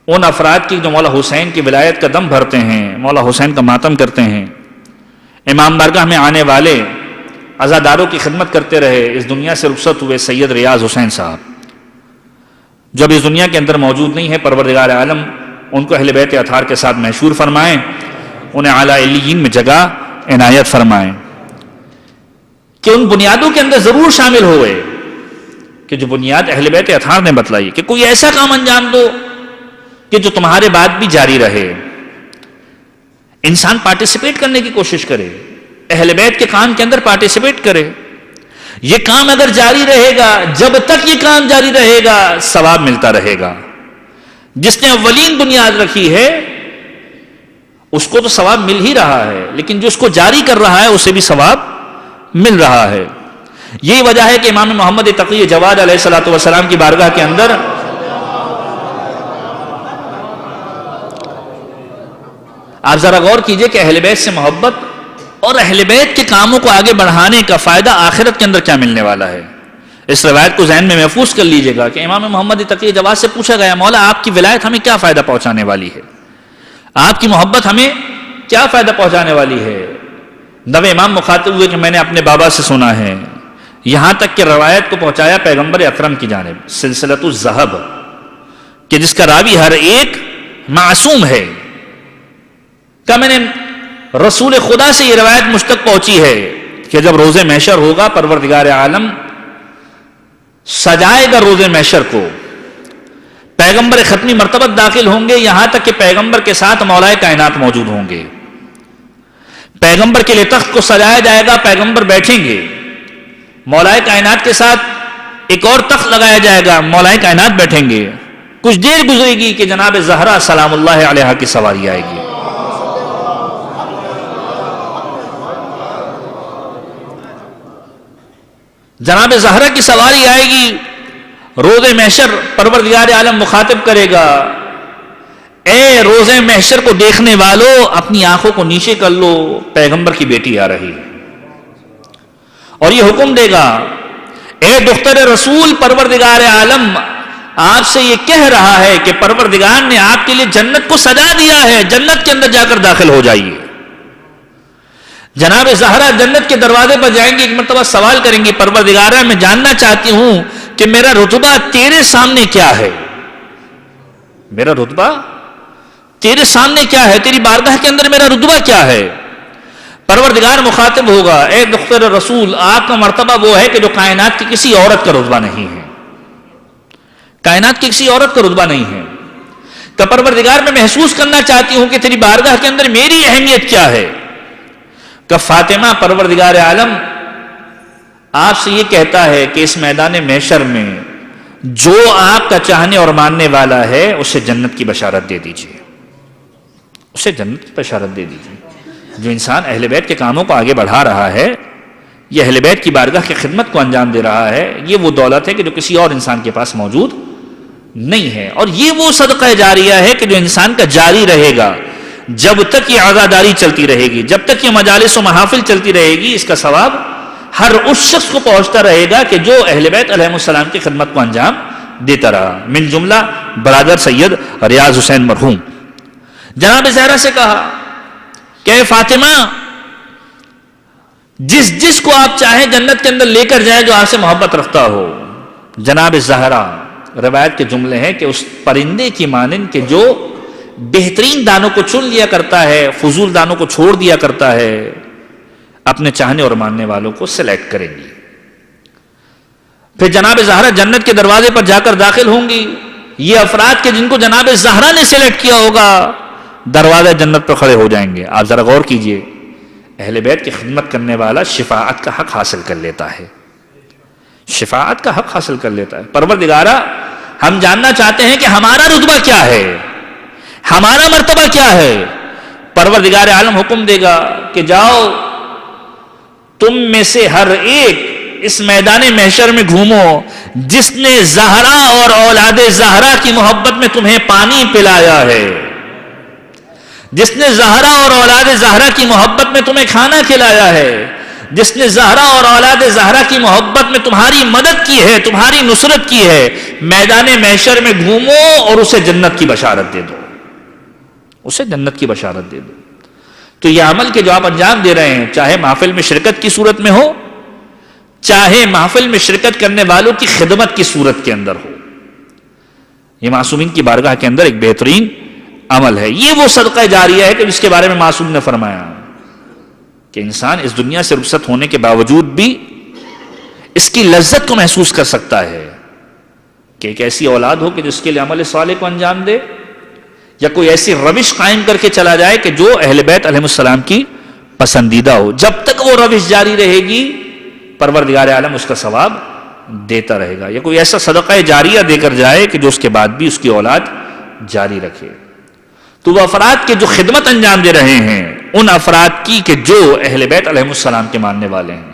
S1: ان افراد کی جو مولا حسین کی ولایت کا دم بھرتے ہیں, مولا حسین کا ماتم کرتے ہیں, امام بارگاہ میں آنے والے عزاداروں کی خدمت کرتے رہے, اس دنیا سے رخصت ہوئے سید ریاض حسین صاحب جب اس دنیا کے اندر موجود نہیں ہے, پروردگار عالم ان کو اہل بیت اطہار کے ساتھ محشور فرمائیں, انہیں اعلیٰ علیین میں جگہ عنایت فرمائیں کہ ان بنیادوں کے اندر ضرور شامل ہوئے کہ جو بنیاد اہل بیت اطہار نے بتلائی کہ کوئی ایسا کام انجام دو کہ جو تمہارے بعد بھی جاری رہے. انسان پارٹیسپیٹ کرنے کی کوشش کرے, اہل بیت کے کام کے اندر پارٹیسپیٹ کرے. یہ کام اگر جاری رہے گا, جب تک یہ کام جاری رہے گا ثواب ملتا رہے گا. جس نے اولین بنیاد رکھی ہے اس کو تو ثواب مل ہی رہا ہے, لیکن جو اس کو جاری کر رہا ہے اسے بھی ثواب مل رہا ہے. یہی وجہ ہے کہ امام محمد تقی جواد علیہ الصلوۃ والسلام کی بارگاہ کے اندر آپ ذرا غور کیجئے کہ اہل بیت سے محبت اور اہل بیت کے کاموں کو آگے بڑھانے کا فائدہ آخرت کے اندر کیا ملنے والا ہے. اس روایت کو ذہن میں محفوظ کر لیجئے گا کہ امام محمد تقی جواد سے پوچھا گیا, مولا آپ کی ولایت ہمیں کیا فائدہ پہنچانے والی ہے, آپ کی محبت ہمیں کیا فائدہ پہنچانے والی ہے. نوے امام مخاطب ہوئے کہ میں نے اپنے بابا سے سنا ہے, یہاں تک کہ روایت کو پہنچایا پیغمبر اکرم کی جانب سلسلۃ الذہب کہ جس کا راوی ہر ایک معصوم ہے. کہ میں نے رسول خدا سے یہ روایت مجھ تک پہنچی ہے کہ جب روز محشر ہوگا پروردگار عالم سجائے گا روز محشر کو, پیغمبر ختمی مرتبت داخل ہوں گے, یہاں تک کہ پیغمبر کے ساتھ مولائے کائنات موجود ہوں گے. پیغمبر کے لیے تخت کو سجایا جائے گا, پیغمبر بیٹھیں گے, مولائے کائنات کے ساتھ ایک اور تخت لگایا جائے گا, مولائے کائنات بیٹھیں گے. کچھ دیر گزرے گی کہ جناب زہرا سلام اللہ علیہا کی سواری آئے گی. جناب زہرا کی سواری آئے گی, روز محشر پروردگار عالم مخاطب کرے گا, اے روز محشر کو دیکھنے والو اپنی آنکھوں کو نیچے کر لو, پیغمبر کی بیٹی آ رہی ہے. اور یہ حکم دے گا, اے دختر رسول پروردگار عالم آپ سے یہ کہہ رہا ہے کہ پروردگار نے آپ کے لیے جنت کو سجا دیا ہے, جنت کے اندر جا کر داخل ہو جائیے. جناب زہرا جنت کے دروازے پر جائیں گے, ایک مرتبہ سوال کریں گی, پروردگارہ میں جاننا چاہتی ہوں کہ میرا رتبہ تیرے سامنے کیا ہے, میرا رتبہ تیرے سامنے کیا ہے, تیری بارگاہ کے اندر میرا رتبہ کیا ہے. پروردگار مخاطب ہوگا، اے دختر رسول، آپ کا مرتبہ وہ ہے کہ جو کائنات کی کسی عورت کا رتبہ نہیں ہے، کائنات کی کسی عورت کا رتبہ نہیں ہے۔ کہ پروردگار میں محسوس کرنا چاہتی ہوں کہ تیری بارگاہ کے اندر میری اہمیت کیا ہے۔ کہ فاطمہ، پروردگار عالم آپ سے یہ کہتا ہے کہ اس میدان محشر میں جو آپ کا چاہنے اور ماننے والا ہے اسے جنت کی بشارت دے دیجیے، اسے جنت کی بشارت دے دیجیے۔ جو انسان اہل بیت کے کاموں کو آگے بڑھا رہا ہے، یہ اہل بیت کی بارگاہ کی خدمت کو انجام دے رہا ہے، یہ وہ دولت ہے کہ جو کسی اور انسان کے پاس موجود نہیں ہے، اور یہ وہ صدقہ جاریہ ہے کہ جو انسان کا جاری رہے گا جب تک یہ عزاداری چلتی رہے گی، جب تک یہ مجالس و محافل چلتی رہے گی، اس کا ثواب ہر اس شخص کو پہنچتا رہے گا کہ جو اہل بیت علیہ السلام کی خدمت کو انجام دیتا رہا۔ من جملہ برادر سید ریاض حسین مرحوم جناب زہرا سے کہا کہ اے فاطمہ، جس کو آپ چاہیں جنت کے اندر لے کر جائیں جو آپ سے محبت رکھتا ہو۔ جناب زہرا، روایت کے جملے ہیں کہ اس پرندے کی مانند کہ جو بہترین دانوں کو چن لیا کرتا ہے، فضول دانوں کو چھوڑ دیا کرتا ہے، اپنے چاہنے اور ماننے والوں کو سلیکٹ کریں گی۔ پھر جناب زہرا جنت کے دروازے پر جا کر داخل ہوں گی۔ یہ افراد کے جن کو جناب زہرا نے سلیکٹ کیا ہوگا دروازے جنت پر کھڑے ہو جائیں گے۔ آپ ذرا غور کیجئے، اہل بیت کی خدمت کرنے والا شفاعت کا حق حاصل کر لیتا ہے، شفاعت کا حق حاصل کر لیتا ہے۔ پروردگارہ، ہم جاننا چاہتے ہیں کہ ہمارا رتبہ کیا ہے، ہمارا مرتبہ کیا ہے۔ پروردگار عالم حکم دے گا کہ جاؤ، تم میں سے ہر ایک اس میدان محشر میں گھومو، جس نے زہرا اور اولاد زہرا کی محبت میں تمہیں پانی پلایا ہے، جس نے زہرا اور اولاد زہرا کی محبت میں تمہیں کھانا کھلایا ہے، جس نے زہرا اور اولاد زہرا کی محبت میں تمہاری مدد کی ہے، تمہاری نصرت کی ہے، میدان محشر میں گھومو اور اسے جنت کی بشارت دے دو، اسے جنت کی بشارت دے دو۔ تو یہ عمل کے جو آپ انجام دے رہے ہیں، چاہے محفل میں شرکت کی صورت میں ہو، چاہے محفل میں شرکت کرنے والوں کی خدمت کی صورت کے اندر ہو، یہ معصومین کی بارگاہ کے اندر ایک بہترین عمل ہے۔ یہ وہ صدقہ جاریہ ہے کہ جس کے بارے میں معصوم نے فرمایا کہ انسان اس دنیا سے رخصت ہونے کے باوجود بھی اس کی لذت کو محسوس کر سکتا ہے کہ ایک ایسی اولاد ہو کہ جس کے لیے عمل صالح کو انجام دے، یا کوئی ایسی روش قائم کر کے چلا جائے کہ جو اہل بیت علیہ السلام کی پسندیدہ ہو۔ جب تک وہ روش جاری رہے گی پروردگار عالم اس کا ثواب دیتا رہے گا، یا کوئی ایسا صدقہ جاریہ دے کر جائے کہ جو اس کے بعد بھی اس کی اولاد جاری رکھے۔ تو وہ افراد کے جو خدمت انجام دے رہے ہیں، ان افراد کی کہ جو اہل بیت علیہ السلام کے ماننے والے ہیں،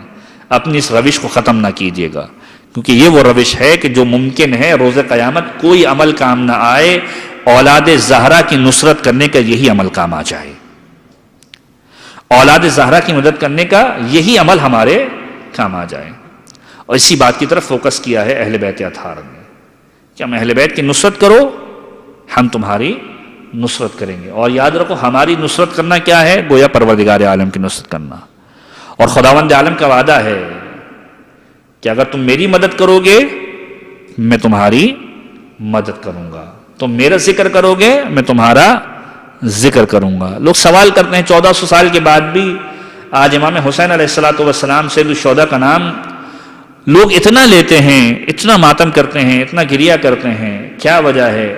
S1: اپنی اس روش کو ختم نہ کیجیے گا، کیونکہ یہ وہ روش ہے کہ جو ممکن ہے روز قیامت کوئی عمل کام نہ آئے، اولاد زہرا کی نصرت کرنے کا یہی عمل کام آ جائے، اولاد زہرا کی مدد کرنے کا یہی عمل ہمارے کام آ جائے۔ اور اسی بات کی طرف فوکس کیا ہے اہل بیت اطہار نے کہ ہم اہل بیت کی نصرت کرو، ہم تمہاری نصرت کریں گے۔ اور یاد رکھو، ہماری نصرت کرنا کیا ہے؟ گویا پروردگار عالم کی نصرت کرنا۔ اور خداوند عالم کا وعدہ ہے کہ اگر تم میری مدد کرو گے میں تمہاری مدد کروں گا، تم میرا ذکر کرو گے میں تمہارا ذکر کروں گا۔ لوگ سوال کرتے ہیں 1400 سال کے بعد بھی آج امام حسین علیہ السلام سید الشہداء کا نام لوگ اتنا لیتے ہیں، اتنا ماتم کرتے ہیں، اتنا گریہ کرتے ہیں، کیا وجہ ہے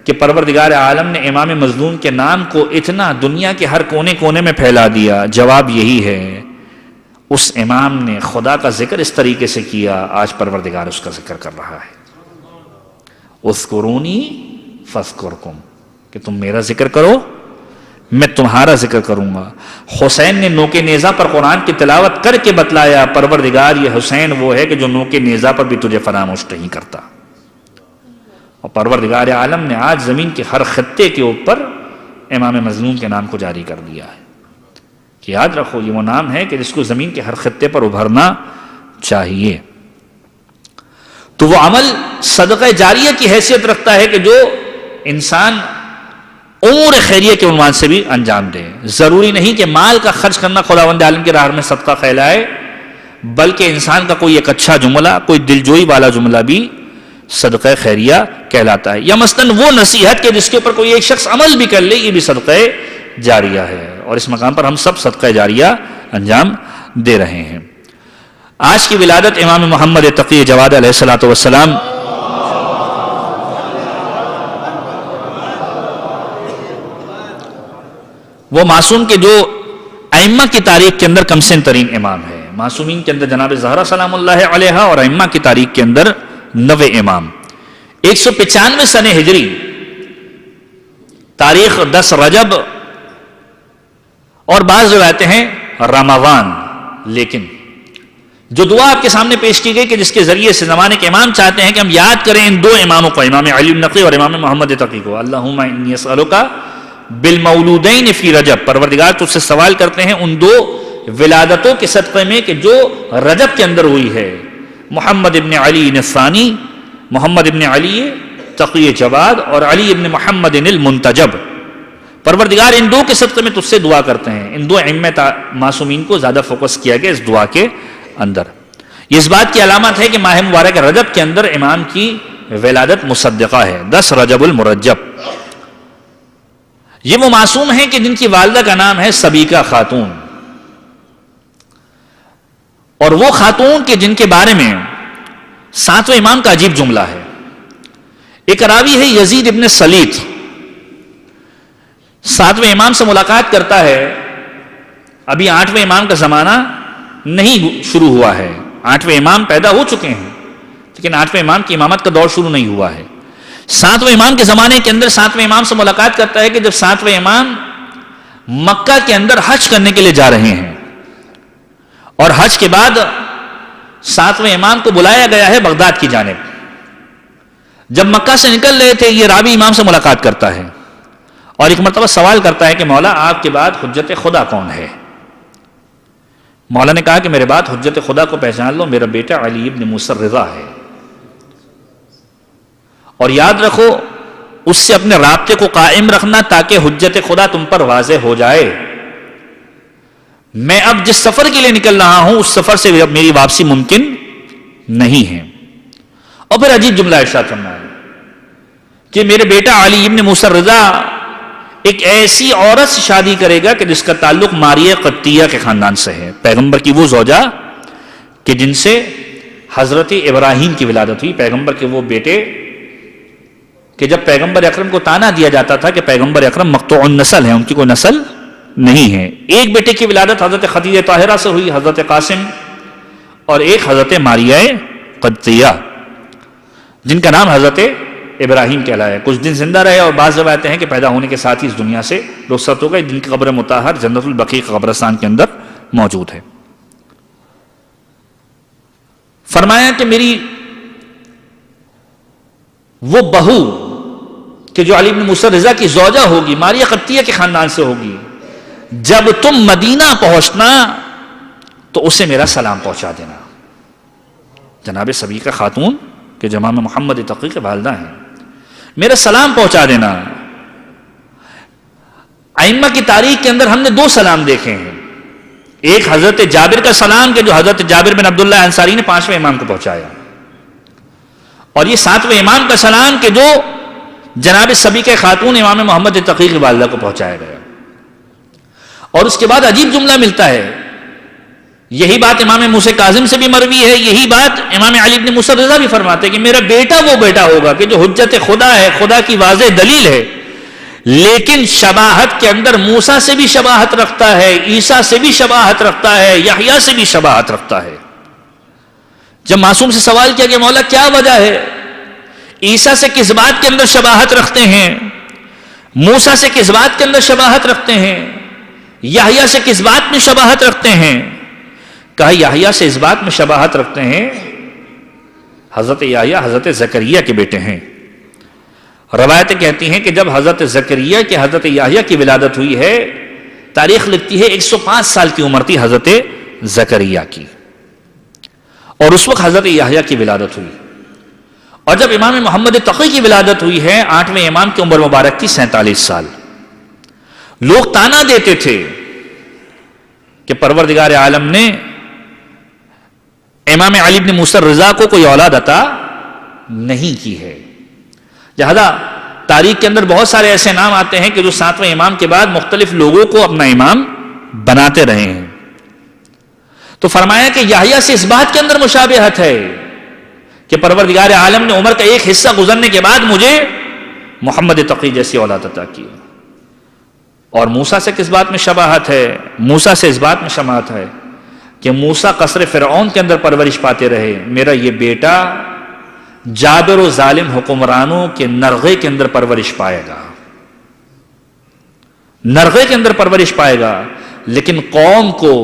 S1: کہ پروردگار عالم نے امام مظلوم کے نام کو اتنا دنیا کے ہر کونے کونے میں پھیلا دیا؟ جواب یہی ہے، اس امام نے خدا کا ذکر اس طریقے سے کیا، آج پروردگار اس کا ذکر کر رہا ہے۔ اذکرونی فاذکرکم، کہ تم میرا ذکر کرو میں تمہارا ذکر کروں گا۔ حسین نے نوک نیزہ پر قرآن کی تلاوت کر کے بتلایا، پروردگار یہ حسین وہ ہے کہ جو نوک نیزہ پر بھی تجھے فراموش نہیں کرتا۔ اور پروردگار عالم نے آج زمین کے ہر خطے کے اوپر امام مظلوم کے نام کو جاری کر دیا ہے کہ یاد رکھو یہ وہ نام ہے کہ جس کو زمین کے ہر خطے پر ابھرنا چاہیے۔ تو وہ عمل صدقہ جاریہ کی حیثیت رکھتا ہے کہ جو انسان امور خیریہ کے عنوان سے بھی انجام دے۔ ضروری نہیں کہ مال کا خرچ کرنا خداوند عالم کی راہ میں صدقہ پھیلائے، بلکہ انسان کا کوئی ایک اچھا جملہ، کوئی دلجوئی والا جملہ بھی صدقہ خیریہ کہلاتا ہے، یا مثلاً وہ نصیحت کہ جس کے اوپر کوئی ایک شخص عمل بھی کر لے، یہ بھی صدقہ جاریہ ہے۔ اور اس مقام پر ہم سب صدقہ جاریہ انجام دے رہے ہیں. آج کی ولادت امام محمد تقی جواد علیہ الصلوۃ والسلام وہ معصوم کے جو ائمہ کی تاریخ کے اندر کمسن ترین امام ہے. معصومین کے اندر جناب زہرا سلام اللہ علیہا اور ائمہ کی تاریخ کے اندر 9 امام. 195 سن ہجری تاریخ 10 رجب اور بعض روایتیں ہیں رمضان. لیکن جو دعا آپ کے سامنے پیش کی گئی کہ جس کے ذریعے سے زمانے کے امام چاہتے ہیں کہ ہم یاد کریں ان 2 اماموں کو, امام علی النقی اور امام محمد تقی کو, اللہم انی اسألک بالمولودین فی رجب, پروردگار تجھ سے سوال کرتے ہیں ان 2 ولادتوں کے صدقے میں کہ جو رجب کے اندر ہوئی ہے, محمد ابن علی الثانی, محمد ابن علی تقی جواد اور علی ابن محمد المنتجب. پروردگار ان 2 کے صدقے میں تجھ سے دعا کرتے ہیں. ان 2 ائمہ معصومین کو زیادہ فوکس کیا گیا اس دعا کے اندر. یہ اس بات کی علامت ہے کہ ماہ مبارک رجب کے اندر امام کی ولادت مصدقہ ہے, 10 رجب المرجب. یہ وہ معصوم ہیں کہ جن کی والدہ کا نام ہے سبیکہ خاتون, اور وہ خاتون کہ جن کے بارے میں 7ویں امام کا عجیب جملہ ہے. ایک راوی ہے یزید ابن سلیط, 7ویں امام سے ملاقات کرتا ہے. ابھی 8ویں امام کا زمانہ نہیں شروع ہوا ہے, 8ویں امام پیدا ہو چکے ہیں لیکن 8ویں امام کی امامت کا دور شروع نہیں ہوا ہے. 7ویں امام کے زمانے کے اندر 7ویں امام سے ملاقات کرتا ہے کہ جب 7ویں امام مکہ کے اندر حج کرنے کے لیے جا رہے ہیں اور حج کے بعد 7ویں امام کو بلایا گیا ہے بغداد کی جانب. جب مکہ سے نکل رہے تھے یہ راوی امام سے ملاقات کرتا ہے اور ایک مرتبہ سوال کرتا ہے کہ مولا آپ کے بعد حجت خدا کون ہے؟ مولا نے کہا کہ میرے بعد حجت خدا کو پہچان لو, میرا بیٹا علی ابن موسیٰ الرضا ہے, اور یاد رکھو اس سے اپنے رابطے کو قائم رکھنا تاکہ حجت خدا تم پر واضح ہو جائے. میں اب جس سفر کے لیے نکل رہا ہوں اس سفر سے میری واپسی ممکن نہیں ہے. اور پھر عجیب جملہ ارشاد فرمایا کہ میرے بیٹا علی ابن موسیٰ الرضا ایک ایسی عورت سے شادی کرے گا کہ جس کا تعلق ماریہ قبطیہ کے خاندان سے ہے, پیغمبر کی وہ زوجہ کہ جن سے حضرت ابراہیم کی ولادت ہوئی, پیغمبر کے وہ بیٹے کہ جب پیغمبر اکرم کو تانا دیا جاتا تھا کہ پیغمبر اکرم مقطوع النسل ہیں, ان کی کوئی نسل نہیں ہے. ایک بیٹے کی ولادت حضرت خدیجہ طاہرہ سے ہوئی, حضرت قاسم, اور ایک حضرت ماریہ قبطیہ جن کا نام حضرت ابراہیم کہلایا. کچھ دن زندہ رہے اور بعض روایتیں ہیں کہ پیدا ہونے کے ساتھ ہی اس دنیا سے رخصت ہو گئے, جن کی قبر مطہر جنت البقیع قبرستان کے اندر موجود ہے. فرمایا کہ میری وہ بہو کہ جو علی بن موسیٰ رضا کی زوجہ ہوگی ماریہ قبطیہ کے خاندان سے ہوگی, جب تم مدینہ پہنچنا تو اسے میرا سلام پہنچا دینا. جناب سبیکہ خاتون کہ جو امام محمد تقی کے والدہ ہیں, میرا سلام پہنچا دینا. ائمہ کی تاریخ کے اندر ہم نے 2 سلام دیکھے ہیں. ایک حضرت جابر کا سلام کہ جو حضرت جابر بن عبداللہ انصاری نے 5ویں امام کو پہنچایا, اور یہ 7ویں امام کا سلام کہ جو جناب سبیکہ خاتون امام محمد تقی کی والدہ کو پہنچایا گیا. اور اس کے بعد عجیب جملہ ملتا ہے, یہی بات امام موسیٰ کاظم سے بھی مروی ہے, یہی بات امام علی بن موسیٰ رضا بھی فرماتے ہیں کہ میرا بیٹا وہ بیٹا ہوگا کہ جو حجت خدا ہے, خدا کی واضح دلیل ہے, لیکن شباہت کے اندر موسیٰ سے بھی شباہت رکھتا ہے, عیسیٰ سے بھی شباہت رکھتا ہے, یحییٰ سے بھی شباہت رکھتا ہے. جب معصوم سے سوال کیا کہ مولا کیا وجہ ہے, عیسیٰ سے کس بات کے اندر شباہت رکھتے ہیں, موسیٰ سے کس بات کے اندر شباہت رکھتے ہیں, یحییٰ سے کس بات میں شباہت رکھتے ہیں؟ کہا یحییٰ سے اس بات میں شباہت رکھتے ہیں, حضرت یحییٰ حضرت زکریا کے بیٹے ہیں. روایتیں کہتی ہیں کہ جب حضرت زکریا کے حضرت یحییٰ کی ولادت ہوئی ہے, تاریخ لکھتی ہے 105 سال کی عمر تھی حضرت زکریا کی, اور اس وقت حضرت یحییٰ کی ولادت ہوئی. اور جب امام محمد تقی کی ولادت ہوئی ہے 8ویں امام کی عمر مبارک تھی 47 سال. لوگ تانا دیتے تھے کہ پروردگار عالم نے امام علی بن موسیٰ الرضا کو کوئی اولاد عطا نہیں کی ہے, لہذا تاریخ کے اندر بہت سارے ایسے نام آتے ہیں کہ جو 7ویں امام کے بعد مختلف لوگوں کو اپنا امام بناتے رہے ہیں. تو فرمایا کہ یحییٰ سے اس بات کے اندر مشابہت ہے کہ پروردگار عالم نے عمر کا ایک حصہ گزرنے کے بعد مجھے محمد تقی جیسی اولاد عطا کی. اور موسیٰ سے کس بات میں شباہت ہے؟ موسیٰ سے اس بات میں شباہت ہے کہ موسیٰ قصر فرعون کے اندر پرورش پاتے رہے، میرا یہ بیٹا جابر و ظالم حکمرانوں کے نرغے کے اندر پرورش پائے گا، نرغے کے اندر پرورش پائے گا، لیکن قوم کو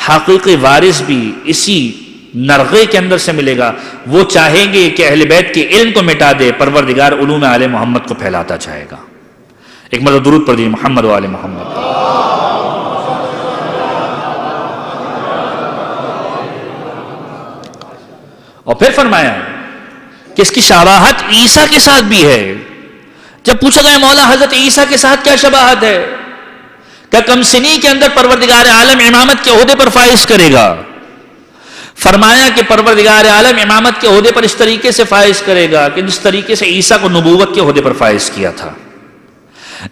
S1: حقیقی وارث بھی اسی نرغے کے اندر سے ملے گا. وہ چاہیں گے کہ اہل بیت کے علم کو مٹا دے، پروردگار علوم آل محمد کو پھیلاتا جائے گا. ایک مرتبہ درود پڑھ دیجیے محمد و آل محمد. اور پھر فرمایا کہ اس کی شباہت عیسیٰ کے ساتھ بھی ہے. جب پوچھا گیا مولا حضرت عیسیٰ کے ساتھ کیا شباہت ہے، کہ کم سنی کے اندر پروردگار عالم امامت کے عہدے پر فائز کرے گا. فرمایا کہ پروردگار عالم امامت کے عہدے پر اس طریقے سے فائز کرے گا کہ جس طریقے سے عیسیٰ کو نبوت کے عہدے پر فائز کیا تھا.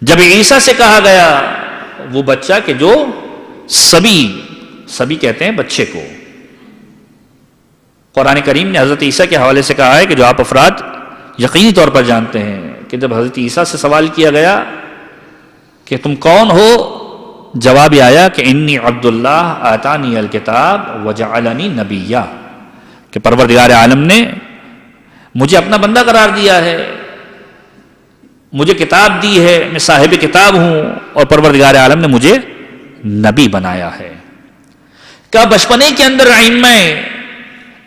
S1: جب عیسیٰ سے کہا گیا وہ بچہ کہ جو سبی کہتے ہیں بچے کو، قرآن کریم نے حضرت عیسیٰ کے حوالے سے کہا ہے کہ جو آپ افراد یقینی طور پر جانتے ہیں کہ جب حضرت عیسیٰ سے سوال کیا گیا کہ تم کون ہو، جواب آیا کہ انی عبداللہ آتانی الکتاب وجعلنی نبیہ، کہ پروردگار عالم نے مجھے اپنا بندہ قرار دیا ہے، مجھے کتاب دی ہے، میں صاحب کتاب ہوں، اور پروردگار عالم نے مجھے نبی بنایا ہے. کہ بچپنے کے اندر ائمہ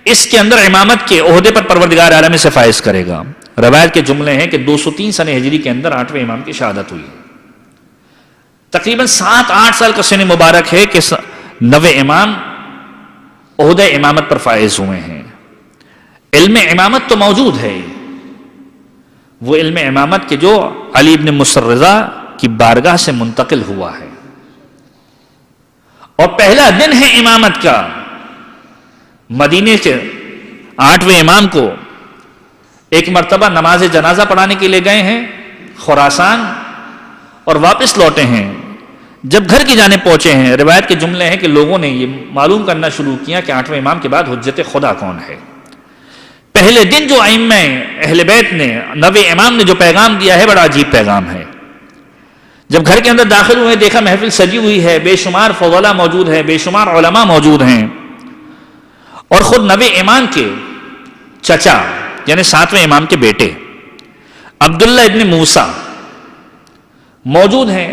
S1: اس کے اندر امامت کے عہدے پر پروردگار عالم سے فائز کرے گا. روایت کے جملے ہیں کہ 203 سنہ ہجری کے اندر 8ویں امام کی شہادت ہوئی. تقریباً 7-8 سال کا سن مبارک ہے کہ 9 امام عہدہ امامت پر فائز ہوئے ہیں. علم امامت تو موجود ہے، وہ علم امامت کے جو علی ابن مسرزہ کی بارگاہ سے منتقل ہوا ہے، اور پہلا دن ہے امامت کا. مدینے کے 8ویں امام کو ایک مرتبہ نماز جنازہ پڑھانے کے لیے گئے ہیں خراسان، اور واپس لوٹے ہیں. جب گھر کی جانب پہنچے ہیں، روایت کے جملے ہیں کہ لوگوں نے یہ معلوم کرنا شروع کیا کہ 8ویں امام کے بعد حجت خدا کون ہے. پہلے دن جو ائمہ اہل بیت نے 9 امام نے جو پیغام دیا ہے بڑا عجیب پیغام ہے. جب گھر کے اندر داخل ہوئے دیکھا محفل سجی ہوئی ہے، بے شمار فضلاء موجود ہیں، بے شمار علماء موجود ہیں، اور خود 9 امام کے چچا یعنی 7ویں امام کے بیٹے عبداللہ ابن موسیٰ موجود ہیں،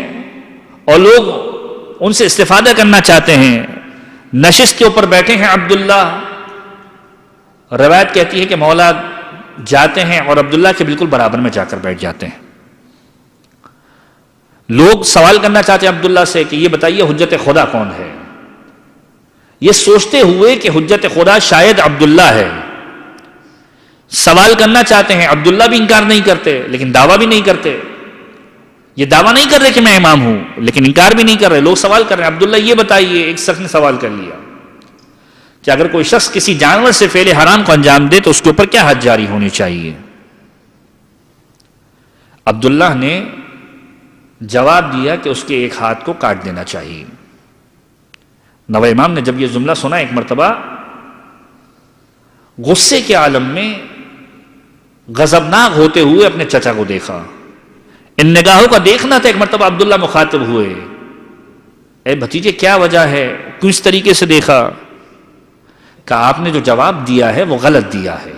S1: اور لوگ ان سے استفادہ کرنا چاہتے ہیں. نشست کے اوپر بیٹھے ہیں عبداللہ. روایت کہتی ہے کہ مولا جاتے ہیں اور عبداللہ کے بالکل برابر میں جا کر بیٹھ جاتے ہیں. لوگ سوال کرنا چاہتے ہیں عبداللہ سے کہ یہ بتائیے حجت خدا کون ہے، یہ سوچتے ہوئے کہ حجت خدا شاید عبداللہ ہے. سوال کرنا چاہتے ہیں، عبداللہ بھی انکار نہیں کرتے لیکن دعویٰ بھی نہیں کرتے. یہ دعویٰ نہیں کر رہے کہ میں امام ہوں، لیکن انکار بھی نہیں کر رہے. لوگ سوال کر رہے ہیں عبداللہ یہ بتائیے. ایک شخص نے سوال کر لیا کہ اگر کوئی شخص کسی جانور سے فعل حرام کو انجام دے تو اس کے اوپر کیا حد جاری ہونی چاہیے. عبداللہ نے جواب دیا کہ اس کے ایک ہاتھ کو کاٹ دینا چاہیے. 9 امام نے جب یہ جملہ سنا ایک مرتبہ غصے کے عالم میں غضبناک ہوتے ہوئے اپنے چچا کو دیکھا. ان نگاہوں کا دیکھنا تھا. ایک مرتبہ عبداللہ مخاطب ہوئے، اے بھتیجے کیا وجہ ہے، کیوں اس طریقے سے دیکھا؟ کہ آپ نے جو جواب دیا ہے وہ غلط دیا ہے.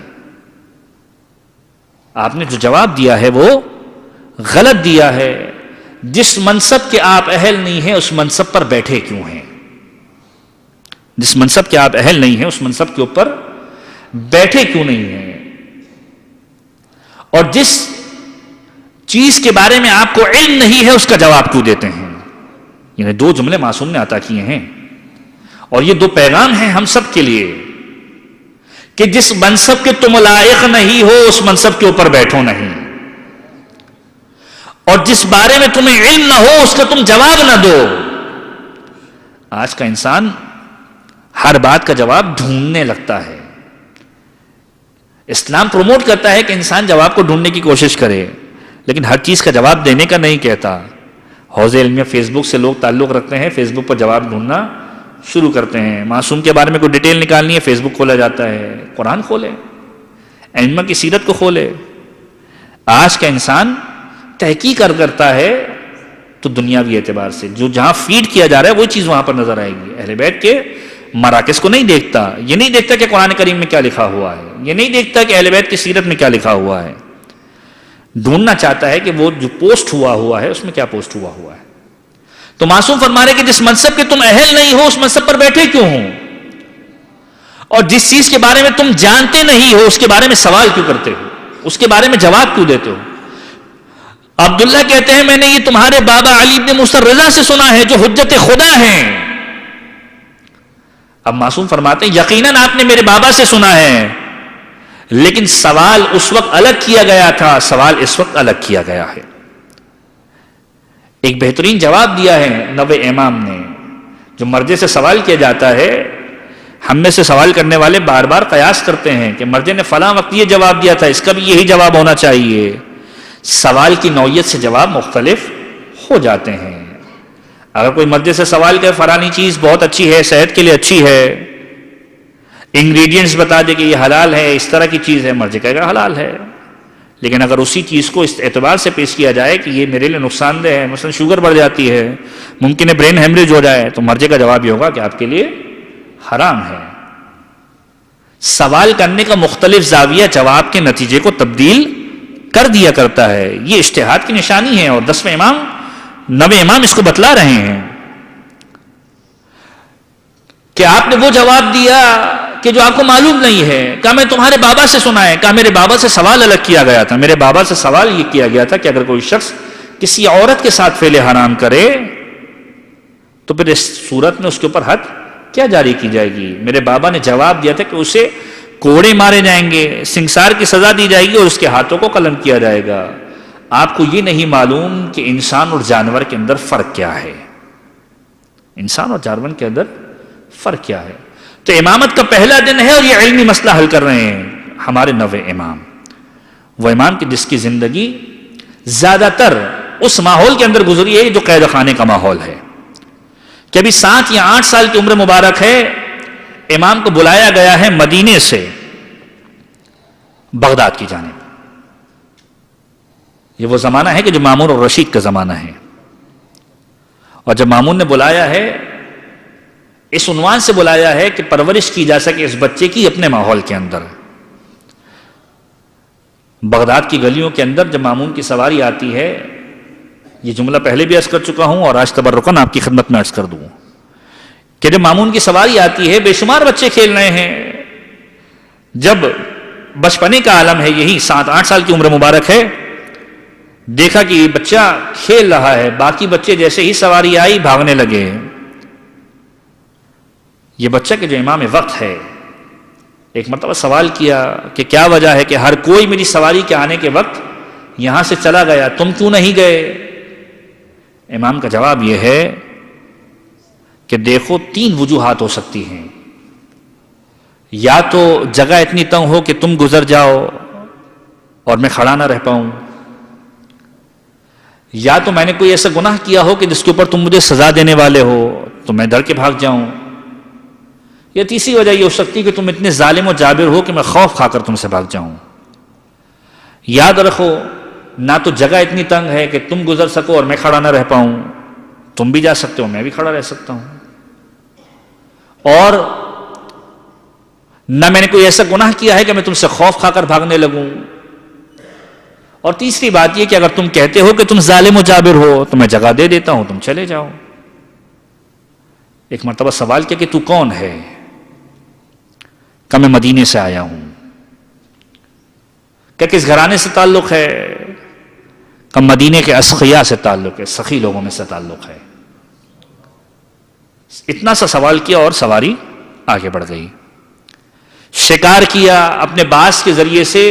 S1: آپ نے جو جواب دیا ہے وہ غلط دیا ہے. جس منصب کے آپ اہل نہیں ہیں اس منصب پر بیٹھے کیوں ہیں؟ جس منصب کے آپ اہل نہیں ہیں اس منصب کے اوپر بیٹھے کیوں نہیں ہیں؟ اور جس چیز کے بارے میں آپ کو علم نہیں ہے اس کا جواب کیوں دیتے ہیں؟ یعنی 2 جملے معصوم نے عطا کیے ہیں، اور یہ 2 پیغام ہیں ہم سب کے لیے کہ جس منصب کے تم لائق نہیں ہو اس منصب کے اوپر بیٹھو نہیں، اور جس بارے میں تمہیں علم نہ ہو اس کا تم جواب نہ دو. آج کا انسان ہر بات کا جواب ڈھونڈنے لگتا ہے. اسلام پروموٹ کرتا ہے کہ انسان جواب کو ڈھونڈنے کی کوشش کرے، لیکن ہر چیز کا جواب دینے کا نہیں کہتا. حوض علمیہ فیس بک سے لوگ تعلق رکھتے ہیں, فیس بک پر جواب ڈھونڈنا شروع کرتے ہیں. معصوم کے بارے میں کوئی ڈیٹیل نکالنی ہے, فیس بک کھولا جاتا ہے. قرآن کھولے, ائمہ کی سیرت کو کھولے. آج کا انسان تحقیق کرتا ہے تو دنیاوی اعتبار سے جو جہاں فیڈ کیا جا رہا ہے وہی چیز وہاں پر نظر آئے گی. اہل بیت کے مراکز کو نہیں دیکھتا, یہ نہیں دیکھتا کہ قرآن کریم میں کیا لکھا ہوا ہے, یہ نہیں دیکھتا کہ اہل بیت کی سیرت میں کیا لکھا ہوا ہے. ڈھونڈنا چاہتا ہے کہ وہ جو پوسٹ ہوا ہے اس میں کیا پوسٹ ہوا ہے. تو معصوم فرما رہے کہ جس منصب کے تم اہل نہیں ہو اس منصب پر بیٹھے کیوں ہو, اور جس چیز کے بارے میں تم جانتے نہیں ہو اس کے بارے میں سوال کیوں کرتے ہو, اس کے بارے میں جواب کیوں دیتے ہو. عبداللہ کہتے ہیں میں نے یہ تمہارے بابا علی بن موسیٰ رضا سے سنا ہے جو حجت خدا ہیں. اب معصوم فرماتے ہیں یقیناً آپ نے میرے بابا سے سنا ہے, لیکن سوال اس وقت الگ کیا گیا تھا, سوال اس وقت الگ کیا گیا ہے. ایک بہترین جواب دیا ہے نوے امام نے. جو مرجع سے سوال کیا جاتا ہے, ہم میں سے سوال کرنے والے بار بار قیاس کرتے ہیں کہ مرجع نے فلاں وقت یہ جواب دیا تھا, اس کا بھی یہی جواب ہونا چاہیے. سوال کی نوعیت سے جواب مختلف ہو جاتے ہیں. اگر کوئی مرجع سے سوال کرے فلانی چیز بہت اچھی ہے, صحت کے لیے اچھی ہے, انگریڈینٹس بتا دے کہ یہ حلال ہے, اس طرح کی چیز ہے, مرجع کہے گا حلال ہے. لیکن اگر اسی چیز کو اس اعتبار سے پیش کیا جائے کہ یہ میرے لیے نقصان دہ ہے, مثلا شوگر بڑھ جاتی ہے, ممکن ہے برین ہیمریج ہو جائے, تو مرجع کا جواب یہ ہوگا کہ آپ کے لیے حرام ہے. سوال کرنے کا مختلف زاویہ جواب کے نتیجے کو تبدیل کر دیا کرتا ہے. یہ اجتہاد کی نشانی ہے, اور 10ویں امام 9ویں امام اس کو بتلا رہے ہیں کہ آپ نے وہ جواب دیا کہ جو آپ کو معلوم نہیں ہے. کہا میں تمہارے بابا سے سنا ہے. کہا میرے بابا سے سوال الگ کیا گیا تھا. میرے بابا سے سوال یہ کیا گیا تھا کہ اگر کوئی شخص کسی عورت کے ساتھ فعل حرام کرے تو پھر اس صورت میں اس کے اوپر حد کیا جاری کی جائے گی. میرے بابا نے جواب دیا تھا کہ اسے کوڑے مارے جائیں گے, سنگسار کی سزا دی جائے گی, اور اس کے ہاتھوں کو قلم کیا جائے گا. آپ کو یہ نہیں معلوم کہ انسان اور جانور کے اندر فرق کیا ہے. انسان اور جانور کے اندر فرق کیا ہے. تو امامت کا پہلا دن ہے اور یہ علمی مسئلہ حل کر رہے ہیں ہمارے 9ویں امام. وہ امام کی جس کی زندگی زیادہ تر اس ماحول کے اندر گزری ہے جو قید خانے کا ماحول ہے. کہ ابھی 7 یا 8 سال کی عمر مبارک ہے, امام کو بلایا گیا ہے مدینے سے بغداد کی جانب. یہ وہ زمانہ ہے کہ جو مامون اور رشید کا زمانہ ہے. اور جب مامون نے بلایا ہے اس عنوان سے بلایا ہے کہ پرورش کی جا سکے اس بچے کی اپنے ماحول کے اندر. بغداد کی گلیوں کے اندر جب مامون کی سواری آتی ہے, یہ جملہ پہلے بھی عرض کر چکا ہوں اور آج تبرکاً آپ کی خدمت میں عرض کر دوں کہ جب مامون کی سواری آتی ہے بے شمار بچے کھیل رہے ہیں. جب بچپنے کا عالم ہے, یہی 7-8 سال کی عمر مبارک ہے, دیکھا کہ یہ بچہ کھیل رہا ہے, باقی بچے جیسے ہی سواری آئی بھاگنے لگے. یہ بچہ کہ جو امام وقت ہے, ایک مرتبہ سوال کیا کہ کیا وجہ ہے کہ ہر کوئی میری سواری کے آنے کے وقت یہاں سے چلا گیا, تم کیوں نہیں گئے؟ امام کا جواب یہ ہے کہ دیکھو 3 وجوہات ہو سکتی ہیں. یا تو جگہ اتنی تنگ ہو کہ تم گزر جاؤ اور میں کھڑا نہ رہ پاؤں, یا تو میں نے کوئی ایسا گناہ کیا ہو کہ جس کے اوپر تم مجھے سزا دینے والے ہو تو میں ڈر کے بھاگ جاؤں, یا تیسری وجہ یہ ہو سکتی کہ تم اتنے ظالم و جابر ہو کہ میں خوف کھا کر تم سے بھاگ جاؤں. یاد رکھو نہ تو جگہ اتنی تنگ ہے کہ تم گزر سکو اور میں کھڑا نہ رہ پاؤں, تم بھی جا سکتے ہو میں بھی کھڑا رہ سکتا ہوں, اور نہ میں نے کوئی ایسا گناہ کیا ہے کہ میں تم سے خوف کھا کر بھاگنے لگوں, اور تیسری بات یہ کہ اگر تم کہتے ہو کہ تم ظالم و جابر ہو تو میں جگہ دے دیتا ہوں, تم چلے جاؤ. ایک مرتبہ سوال کیا کہ تو کون ہے؟ کہ میں مدینے سے آیا ہوں. کہ کس گھرانے سے تعلق ہے؟ کہ مدینے کے اسخیاء سے تعلق ہے, سخی لوگوں میں سے تعلق ہے. اتنا سا سوال کیا اور سواری آگے بڑھ گئی. شکار کیا اپنے باز کے ذریعے سے,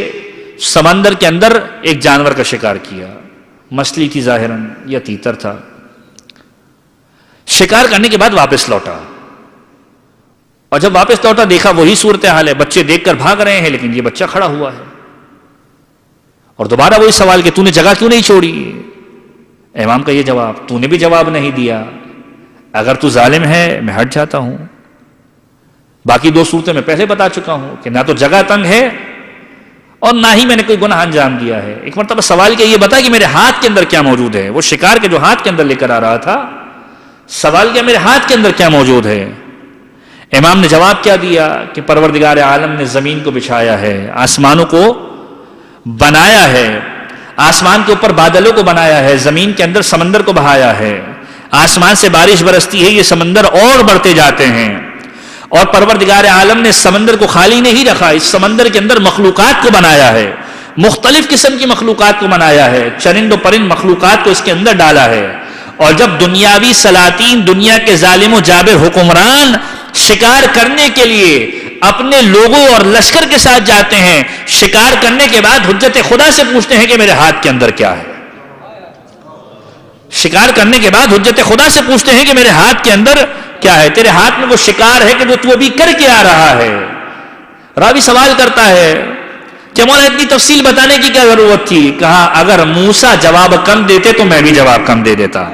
S1: سمندر کے اندر ایک جانور کا شکار کیا, مچھلی تھی ظاہراً یا تیتر تھا. شکار کرنے کے بعد واپس لوٹا, اور جب واپس لوٹا دیکھا وہی صورتحال ہے, بچے دیکھ کر بھاگ رہے ہیں لیکن یہ بچہ کھڑا ہوا ہے. اور دوبارہ وہی سوال کہ تو نے جگہ کیوں نہیں چھوڑی؟ امام کا یہ جواب، تو نے بھی جواب نہیں دیا، اگر تو ظالم ہے میں ہٹ جاتا ہوں۔ باقی دو صورتیں میں پہلے بتا چکا ہوں کہ نہ تو جگہ تنگ ہے اور نہ ہی میں نے کوئی گناہ انجام دیا ہے۔ ایک مرتبہ سوال کیا، یہ بتا کہ میرے ہاتھ کے اندر کیا موجود ہے؟ وہ شکار کے جو ہاتھ کے اندر لے کر آ رہا تھا، سوال کیا میرے ہاتھ کے اندر کیا موجود ہے؟ امام نے جواب کیا دیا کہ پروردگار عالم نے زمین کو بچھایا ہے، آسمانوں کو بنایا ہے، آسمان کے اوپر بادلوں کو بنایا ہے، زمین کے اندر سمندر کو بہایا ہے، آسمان سے بارش برستی ہے، یہ سمندر اور بڑھتے جاتے ہیں، اور پروردگار عالم نے سمندر کو خالی نہیں رکھا، اس سمندر کے اندر مخلوقات کو بنایا ہے، مختلف قسم کی مخلوقات کو بنایا ہے، چرند و پرند مخلوقات کو اس کے اندر ڈالا ہے۔ اور جب دنیاوی سلاطین، دنیا کے ظالم و جابر حکمران شکار کرنے کے لیے اپنے لوگوں اور لشکر کے ساتھ جاتے ہیں، شکار کرنے کے بعد حجت خدا سے پوچھتے ہیں کہ میرے ہاتھ کے اندر کیا ہے؟ شکار کرنے کے بعد حجت خدا سے پوچھتے ہیں کہ میرے ہاتھ کے اندر کیا ہے؟ تیرے ہاتھ میں وہ شکار ہے کہ جو تو ابھی کر کے آ رہا ہے۔ راوی سوال کرتا ہے کہ مولا اتنی تفصیل بتانے کی کیا ضرورت تھی؟ کہا اگر موسیٰ جواب کم دیتے تو میں بھی جواب کم دے دیتا۔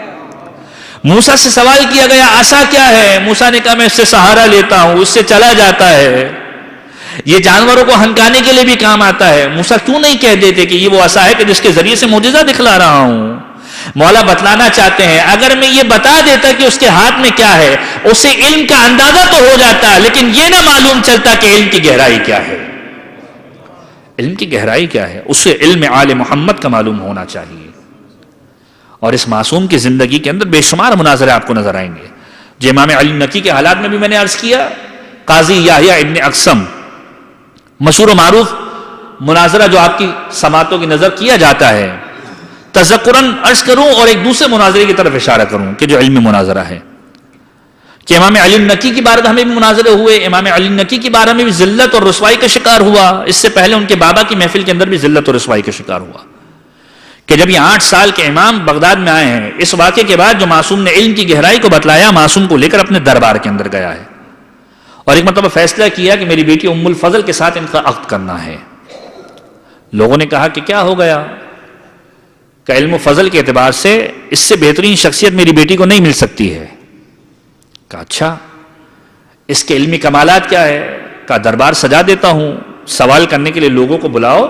S1: موسیٰ سے سوال کیا گیا عصا کیا ہے؟ موسیٰ نے کہا میں اس سے سہارا لیتا ہوں، اس سے چلا جاتا ہے، یہ جانوروں کو ہنکانے کے لیے بھی کام آتا ہے۔ موسیٰ کیوں نہیں کہہ دیتے کہ یہ وہ عصا ہے کہ جس کے ذریعے سے معجزہ دکھلا رہا ہوں؟ مولا بتلانا چاہتے ہیں اگر میں یہ بتا دیتا کہ اس کے ہاتھ میں کیا ہے، اسے علم کا اندازہ تو ہو جاتا، لیکن یہ نہ معلوم چلتا کہ علم کی گہرائی کیا ہے۔ علم کی گہرائی کیا ہے؟ اسے علم آل محمد کا معلوم ہونا چاہیے۔ اور اس معصوم کی زندگی کے اندر بے شمار مناظرے آپ کو نظر آئیں گے۔ جو امام علی نقی کے حالات میں بھی میں نے عرض کیا، قاضی یحییٰ ابن اقسم، مشہور و معروف مناظرہ جو آپ کی سماعتوں کی نظر کیا جاتا ہے، تذکراً عرض کروں اور ایک دوسرے مناظرے کی طرف اشارہ کروں کہ جو علمی مناظرہ ہے، کہ امام علی نقی کی بارگاہ میں بھی مناظرے ہوئے۔ امام علی نقی کی بارگاہ میں بھی ذلت اور رسوائی کا شکار ہوا، اس سے پہلے ان کے بابا کی محفل کے اندر بھی ذلت اور رسوائی کا شکار ہوا کہ جب یہ 8 سال کے امام بغداد میں آئے ہیں، اس واقعے کے بعد جو معصوم نے علم کی گہرائی کو بتلایا، معصوم کو لے کر اپنے دربار کے اندر گیا ہے اور ایک مرتبہ فیصلہ کیا کہ میری بیٹی ام الفضل کے ساتھ ان کا عقد کرنا ہے۔ لوگوں نے کہا کہ کیا ہو گیا؟ کہ علم و فضل کے اعتبار سے اس سے بہترین شخصیت میری بیٹی کو نہیں مل سکتی ہے۔ کہا اچھا، اس کے علمی کمالات کیا ہے؟ کہا دربار سجا دیتا ہوں، سوال کرنے کے لیے لوگوں کو بلاؤ،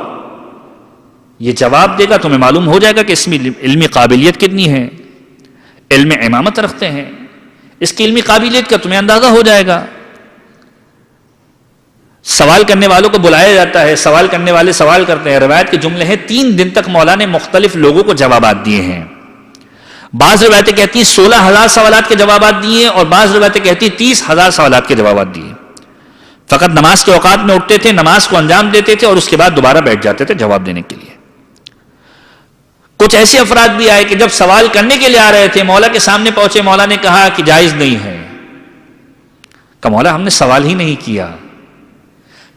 S1: یہ جواب دے گا، تمہیں معلوم ہو جائے گا کہ اس میں علمی قابلیت کتنی ہے، علم امامت رکھتے ہیں، اس کی علمی قابلیت کا تمہیں اندازہ ہو جائے گا۔ سوال کرنے والوں کو بلایا جاتا ہے، سوال کرنے والے سوال کرتے ہیں۔ روایت کے جملے ہیں 3 دن تک مولا نے مختلف لوگوں کو جوابات دیے ہیں۔ بعض روایتیں کہتی ہیں 16,000 سوالات کے جوابات دیے اور بعض روایتیں کہتی ہیں 30,000 سوالات کے جوابات دیے۔ فقط نماز کے اوقات میں اٹھتے تھے، نماز کو انجام دیتے تھے اور اس کے بعد دوبارہ بیٹھ جاتے تھے جواب دینے کے لیے۔ کچھ ایسے افراد بھی آئے کہ جب سوال کرنے کے لیے آ رہے تھے، مولا کے سامنے پہنچے، مولا نے کہا کہ جائز نہیں ہے۔ کہا مولا ہم نے سوال ہی نہیں کیا۔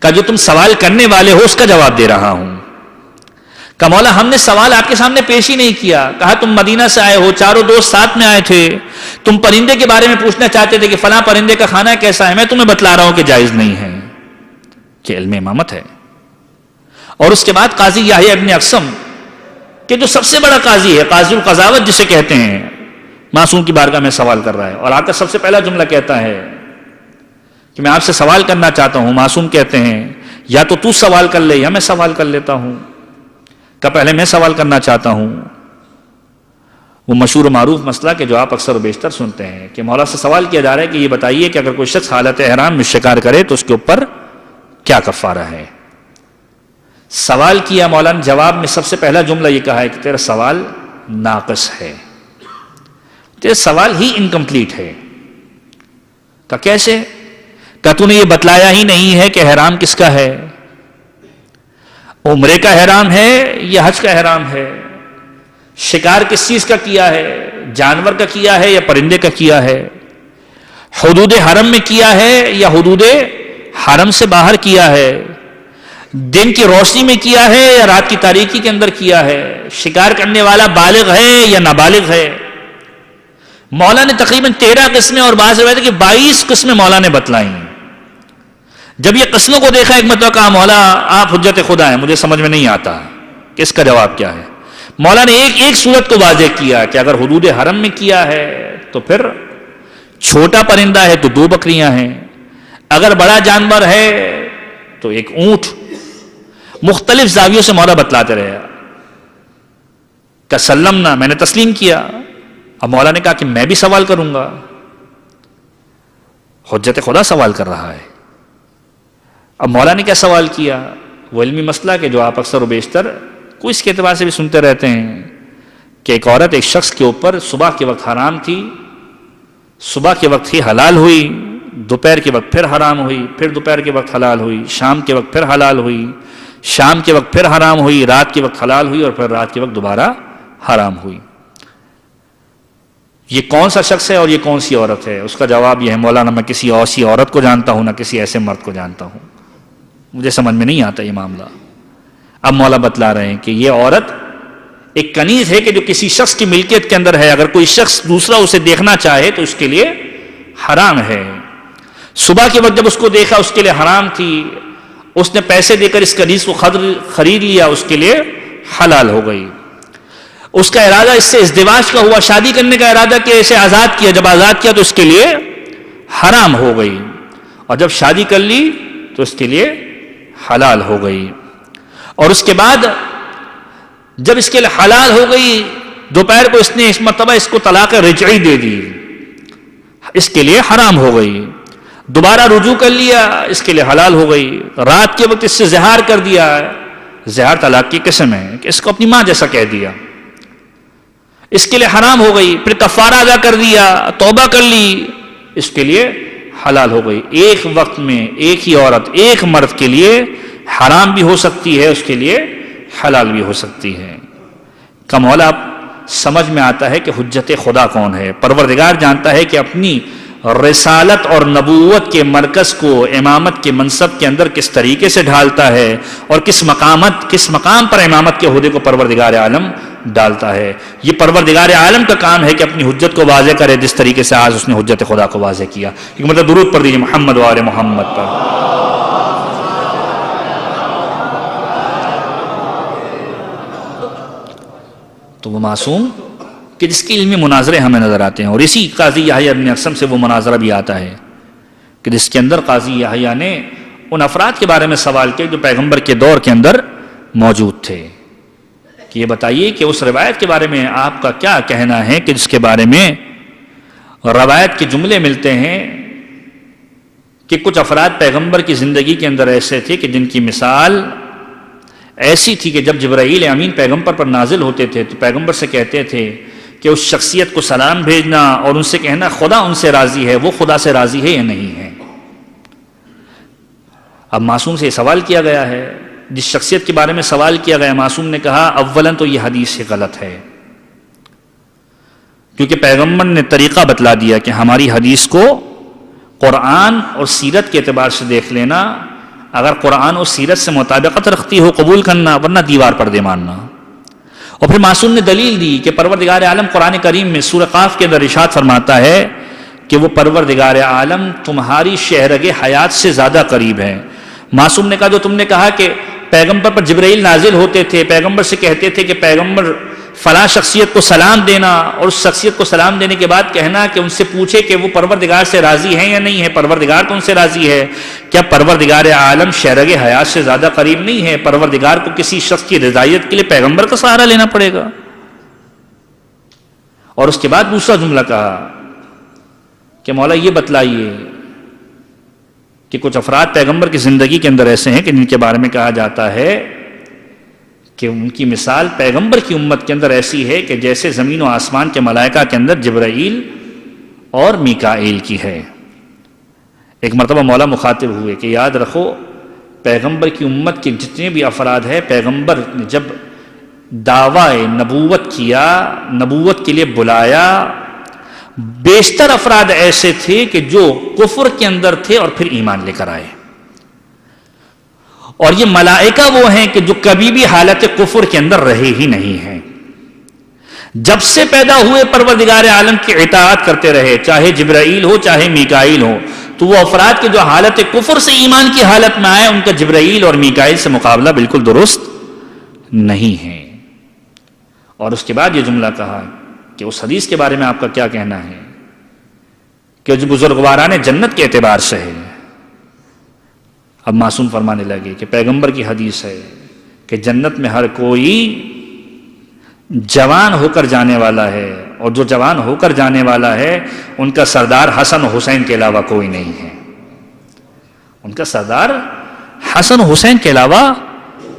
S1: کہا جو تم سوال کرنے والے ہو اس کا جواب دے رہا ہوں۔ کہا مولا ہم نے سوال آپ کے سامنے پیش ہی نہیں کیا۔ کہا تم مدینہ سے آئے ہو، چاروں دوست ساتھ میں آئے تھے، تم پرندے کے بارے میں پوچھنا چاہتے تھے کہ فلاں پرندے کا کھانا کیسا ہے، میں تمہیں بتلا رہا ہوں کہ جائز نہیں ہے، کہ علم امامت ہے۔ اور اس کے بعد قاضی یحییٰ ابن اقسم کہ جو سب سے بڑا قاضی ہے، قاضی القضاوت جسے کہتے ہیں، معصوم کی بارگاہ میں سوال کر رہا ہے اور آ کر سب سے پہلا جملہ کہتا ہے کہ میں آپ سے سوال کرنا چاہتا ہوں۔ معصوم کہتے ہیں یا تو سوال کر لے یا میں سوال کر لیتا ہوں۔ کہ پہلے میں سوال کرنا چاہتا ہوں۔ وہ مشہور و معروف مسئلہ کہ جو آپ اکثر و بیشتر سنتے ہیں کہ مولا سے سوال کیا جا رہا ہے کہ یہ بتائیے کہ اگر کوئی شخص حالت احرام میں شکار کرے تو اس کے اوپر کیا کفارہ ہے۔ سوال کیا، مولا نے جواب میں سب سے پہلا جملہ یہ کہا ہے کہ تیرا سوال ناقص ہے، تیرا سوال ہی انکمپلیٹ ہے۔ کہ کیسے؟ کہ تو نے یہ بتلایا ہی نہیں ہے کہ احرام کس کا ہے، عمرے کا احرام ہے یا حج کا احرام ہے، شکار کس چیز کا کیا ہے، جانور کا کیا ہے یا پرندے کا کیا ہے، حدود حرم میں کیا ہے یا حدود حرم سے باہر کیا ہے، دن کی روشنی میں کیا ہے یا رات کی تاریکی کے اندر کیا ہے، شکار کرنے والا بالغ ہے یا نابالغ ہے۔ مولا نے تقریباً 13 قسمیں اور بعض روایت کہ 22 قسمیں مولا نے بتلائیں۔ جب یہ قسموں کو دیکھا ایک مرتبہ کہا مولا آپ حجت خدا ہیں، مجھے سمجھ میں نہیں آتا، کہ اس کا جواب کیا ہے؟ مولا نے ایک صورت کو واضح کیا کہ اگر حدود حرم میں کیا ہے تو پھر چھوٹا پرندہ ہے تو 2 بکریاں ہیں، اگر بڑا جانور ہے تو 1 اونٹ. مختلف زاویوں سے مولا بتلاتے رہے. سلمنا، میں نے تسلیم کیا. اب مولا نے کہا کہ میں بھی سوال کروں گا. حجت خدا سوال کر رہا ہے. اب مولا نے کیا سوال کیا؟ وہ علمی مسئلہ کہ جو آپ اکثر و بیشتر کوئی اس کے اعتبار سے بھی سنتے رہتے ہیں کہ ایک عورت ایک شخص کے اوپر صبح کے وقت حرام تھی، صبح کے وقت ہی حلال ہوئی، دوپہر کے وقت پھر حرام ہوئی، پھر دوپہر کے وقت حلال ہوئی، شام کے وقت پھر حلال ہوئی، شام کے وقت پھر حرام ہوئی، رات کے وقت حلال ہوئی اور پھر رات کے وقت دوبارہ حرام ہوئی. یہ کون سا شخص ہے اور یہ کون سی عورت ہے؟ اس کا جواب یہ ہے مولانا میں کسی ایسی عورت کو جانتا ہوں نہ کسی ایسے مرد کو جانتا ہوں، مجھے سمجھ میں نہیں آتا یہ معاملہ. اب مولا بتلا رہے ہیں کہ یہ عورت ایک کنیز ہے کہ جو کسی شخص کی ملکیت کے اندر ہے، اگر کوئی شخص دوسرا اسے دیکھنا چاہے تو اس کے لیے حرام ہے. صبح کے وقت جب اس کو دیکھا اس کے لیے حرام تھی، اس نے پیسے دے کر اس کنیز کو خرید لیا، اس کے لیے حلال ہو گئی. اس کا ارادہ اس سے ازدواج کا ہوا، شادی کرنے کا ارادہ کہ اسے آزاد کیا، جب آزاد کیا تو اس کے لیے حرام ہو گئی، اور جب شادی کر لی تو اس کے لیے حلال ہو گئی. اور اس کے بعد جب اس کے لیے حلال ہو گئی، دوپہر کو اس نے اس مرتبہ اس کو طلاق رجعی دے دی، اس کے لیے حرام ہو گئی. دوبارہ رجوع کر لیا، اس کے لیے حلال ہو گئی. رات کے وقت اس سے زہار کر دیا، زہار طلاق کی قسم ہے کہ اس کو اپنی ماں جیسا کہہ دیا، اس کے لیے حرام ہو گئی. پھر کفارہ ادا کر دیا، توبہ کر لی، اس کے لیے حلال ہو گئی. ایک وقت میں ایک ہی عورت ایک مرد کے لیے حرام بھی ہو سکتی ہے، اس کے لیے حلال بھی ہو سکتی ہے. کا مولا سمجھ میں آتا ہے کہ حجت خدا کون ہے. پروردگار جانتا ہے کہ اپنی رسالت اور نبوت کے مرکز کو امامت کے منصب کے اندر کس طریقے سے ڈھالتا ہے اور کس مقام پر امامت کے عہدے کو پروردگار عالم ڈالتا ہے. یہ پروردگار عالم کا کام ہے کہ اپنی حجت کو واضح کرے جس طریقے سے آج اس نے حجت خدا کو واضح کیا. کیونکہ مطلب درود پڑھ دیجیے محمد و آل محمد پر. تو وہ معصوم کہ جس کے علمی مناظرے ہمیں نظر آتے ہیں، اور اسی قاضی یحییٰ ابن اقسم سے وہ مناظرہ بھی آتا ہے کہ جس کے اندر قاضی یحییٰ نے ان افراد کے بارے میں سوال کیا جو پیغمبر کے دور کے اندر موجود تھے کہ یہ بتائیے کہ اس روایت کے بارے میں آپ کا کیا کہنا ہے کہ جس کے بارے میں روایت کے جملے ملتے ہیں کہ کچھ افراد پیغمبر کی زندگی کے اندر ایسے تھے کہ جن کی مثال ایسی تھی کہ جب جبرائیل امین پیغمبر پر نازل ہوتے تھے تو پیغمبر سے کہتے تھے کہ اس شخصیت کو سلام بھیجنا اور ان سے کہنا خدا ان سے راضی ہے، وہ خدا سے راضی ہے یا نہیں ہے. اب معصوم سے یہ سوال کیا گیا ہے، جس شخصیت کے بارے میں سوال کیا گیا، معصوم نے کہا اولاً تو یہ حدیث سے غلط ہے، کیونکہ پیغمبر نے طریقہ بتلا دیا کہ ہماری حدیث کو قرآن اور سیرت کے اعتبار سے دیکھ لینا، اگر قرآن اور سیرت سے مطابقت رکھتی ہو قبول کرنا، ورنہ دیوار پر دے ماننا. اور پھر معصوم نے دلیل دی کہ پروردگار عالم قرآن کریم میں سورہ قاف کے اندر ارشاد فرماتا ہے کہ وہ پروردگار عالم تمہاری شہرگ حیات سے زیادہ قریب ہے. معصوم نے کہا جو تم نے کہا کہ پیغمبر پر جبرائیل نازل ہوتے تھے، پیغمبر سے کہتے تھے کہ پیغمبر فلاں شخصیت کو سلام دینا، اور اس شخصیت کو سلام دینے کے بعد کہنا کہ ان سے پوچھے کہ وہ پروردگار سے راضی ہیں یا نہیں ہے، پروردگار تو ان سے راضی ہے. کیا پروردگار عالم شہرگ حیات سے زیادہ قریب نہیں ہے؟ پروردگار کو کسی شخص کی رضایت کے لیے پیغمبر کا سہارا لینا پڑے گا. اور اس کے بعد دوسرا جملہ کہا کہ مولا یہ بتلائیے کہ کچھ افراد پیغمبر کی زندگی کے اندر ایسے ہیں کہ جن کے بارے میں کہا جاتا ہے کہ ان کی مثال پیغمبر کی امت کے اندر ایسی ہے کہ جیسے زمین و آسمان کے ملائکہ کے اندر جبرائیل اور میکائیل کی ہے. ایک مرتبہ مولا مخاطب ہوئے کہ یاد رکھو پیغمبر کی امت کے جتنے بھی افراد ہیں، پیغمبر نے جب دعوی نبوت کیا، نبوت کے لیے بلایا، بیشتر افراد ایسے تھے کہ جو کفر کے اندر تھے اور پھر ایمان لے کر آئے. اور یہ ملائکہ وہ ہیں کہ جو کبھی بھی حالت کفر کے اندر رہے ہی نہیں ہیں، جب سے پیدا ہوئے پروردگار عالم کی اطاعت کرتے رہے، چاہے جبرائیل ہو چاہے میکائیل ہو. تو وہ افراد کے جو حالت کفر سے ایمان کی حالت میں آئے، ان کا جبرائیل اور میکائیل سے مقابلہ بالکل درست نہیں ہیں۔ اور اس کے بعد یہ جملہ کہا کہ اس حدیث کے بارے میں آپ کا کیا کہنا ہے کہ جو بزرگواران جنت کے اعتبار سے ہے۔ اب معصوم فرمانے لگے کہ پیغمبر کی حدیث ہے کہ جنت میں ہر کوئی جوان ہو کر جانے والا ہے، اور جو جوان ہو کر جانے والا ہے ان کا سردار حسن و حسین کے علاوہ کوئی نہیں ہے۔ ان کا سردار حسن و حسین کے علاوہ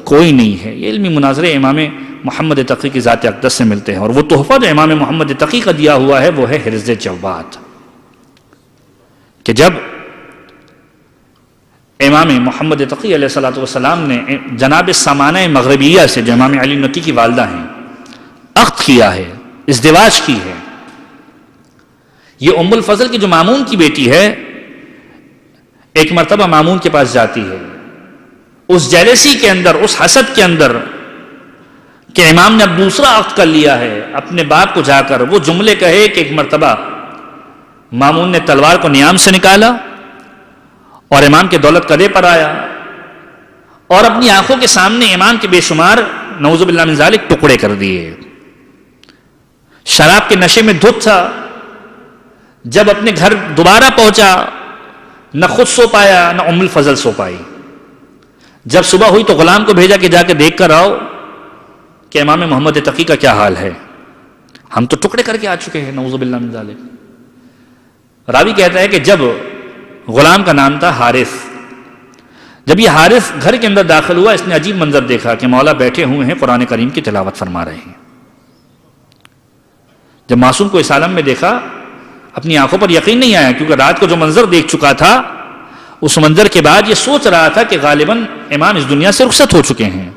S1: کوئی نہیں ہے۔ یہ علمی مناظرے امام محمد تقی کی ذات اقدس سے ملتے ہیں، اور وہ تحفہ جو امام محمد تقی کا دیا ہوا ہے وہ ہے حرز جواد، کہ جب امام محمد تقی علیہ الصلوۃ والسلام نے جناب سامانہ مغربیہ سے جو امام علی نقی کی والدہ ہیں عقد کیا ہے، ازدواج کی ہے۔ یہ ام الفضل کی جو مامون کی بیٹی ہے ایک مرتبہ مامون کے پاس جاتی ہے، اس جیلسی کے اندر، اس حسد کے اندر کہ امام نے اب دوسرا عقد کر لیا ہے، اپنے باپ کو جا کر وہ جملے کہے کہ ایک مرتبہ مامون نے تلوار کو نیام سے نکالا اور امام کے دولت قدے پر آیا، اور اپنی آنکھوں کے سامنے امام کے بے شمار نعوذ باللہ من ذالک ٹکڑے کر دیے۔ شراب کے نشے میں دھت تھا، جب اپنے گھر دوبارہ پہنچا نہ خود سو پایا نہ ام الفضل سو پائی۔ جب صبح ہوئی تو غلام کو بھیجا کہ جا کے دیکھ کر آؤ کہ امام محمد تقی کا کیا حال ہے، ہم تو ٹکڑے کر کے آ چکے ہیں نعوذ باللہ من ذالک۔ راوی کہتا ہے کہ جب غلام کا نام تھا حارث، جب یہ حارث گھر کے اندر داخل ہوا اس نے عجیب منظر دیکھا کہ مولا بیٹھے ہوئے ہیں قرآن کریم کی تلاوت فرما رہے ہیں۔ جب معصوم کو اس عالم میں دیکھا اپنی آنکھوں پر یقین نہیں آیا، کیونکہ رات کو جو منظر دیکھ چکا تھا اس منظر کے بعد یہ سوچ رہا تھا کہ غالباً امام اس دنیا سے رخصت ہو چکے ہیں۔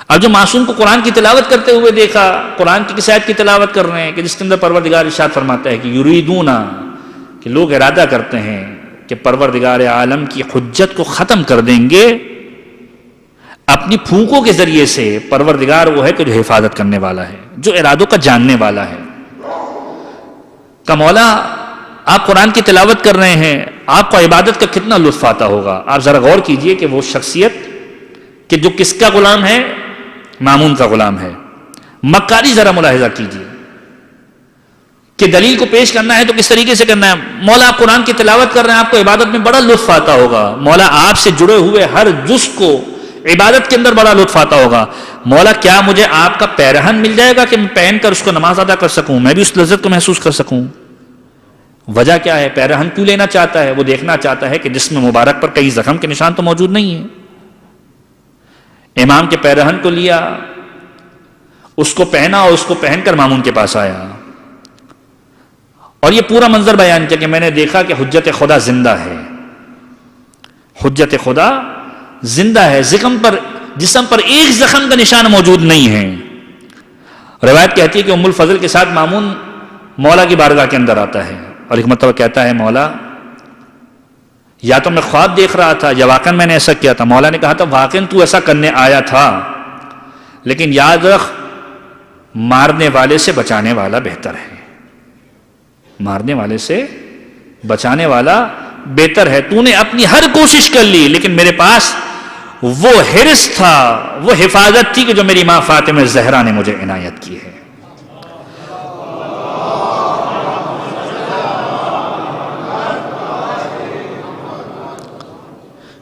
S1: اب جو معصوم کو قرآن کی تلاوت کرتے ہوئے دیکھا، قرآن کی کس آیت کی تلاوت کر رہے ہیں کہ جس کے اندر پروردگار ارشاد فرماتا ہے کہ یریدون، کہ لوگ ارادہ کرتے ہیں کہ پروردگار عالم کی حجت کو ختم کر دیں گے اپنی پھونکوں کے ذریعے سے۔ پروردگار وہ ہے کہ جو حفاظت کرنے والا ہے، جو ارادوں کا جاننے والا ہے۔ کہ مولا آپ قرآن کی تلاوت کر رہے ہیں، آپ کو عبادت کا کتنا لطف آتا ہوگا۔ آپ ذرا غور کیجئے کہ وہ شخصیت کہ جو کس کا غلام ہے، مامون کا غلام ہے، مکاری ذرا ملاحظہ کیجئے کہ دلیل کو پیش کرنا ہے تو کس طریقے سے کرنا ہے۔ مولا آپ قرآن کی تلاوت کر رہے ہیں، آپ کو عبادت میں بڑا لطف آتا ہوگا، مولا آپ سے جڑے ہوئے ہر جز کو عبادت کے اندر بڑا لطف آتا ہوگا۔ مولا کیا مجھے آپ کا پیرہن مل جائے گا کہ میں پہن کر اس کو نماز ادا کر سکوں، میں بھی اس لذت کو محسوس کر سکوں؟ وجہ کیا ہے؟ پیرہن کیوں لینا چاہتا ہے؟ وہ دیکھنا چاہتا ہے کہ جسم مبارک پر کئی زخم کے نشان تو موجود نہیں ہیں۔ امام کے پیرہن کو لیا، اس کو پہنا اور اس کو پہن کر مامون کے پاس آیا، اور یہ پورا منظر بیان کیا کہ میں نے دیکھا کہ حجت خدا زندہ ہے، حجت خدا زندہ ہے، جسم پر ایک زخم کا نشان موجود نہیں ہے۔ روایت کہتی ہے کہ ام الفضل کے ساتھ مامون مولا کی بارگاہ کے اندر آتا ہے اور ایک مرتبہ کہتا ہے مولا یا تو میں خواب دیکھ رہا تھا یا واقعاً میں نے ایسا کیا تھا۔ مولا نے کہا تھا واقعاً تو ایسا کرنے آیا تھا، لیکن یاد رکھ مارنے والے سے بچانے والا بہتر ہے، مارنے والے سے بچانے والا بہتر ہے۔ تو نے اپنی ہر کوشش کر لی، لیکن میرے پاس وہ حرص تھا، وہ حفاظت تھی کہ جو میری ماں فاطمہ زہرا نے مجھے عنایت کی ہے۔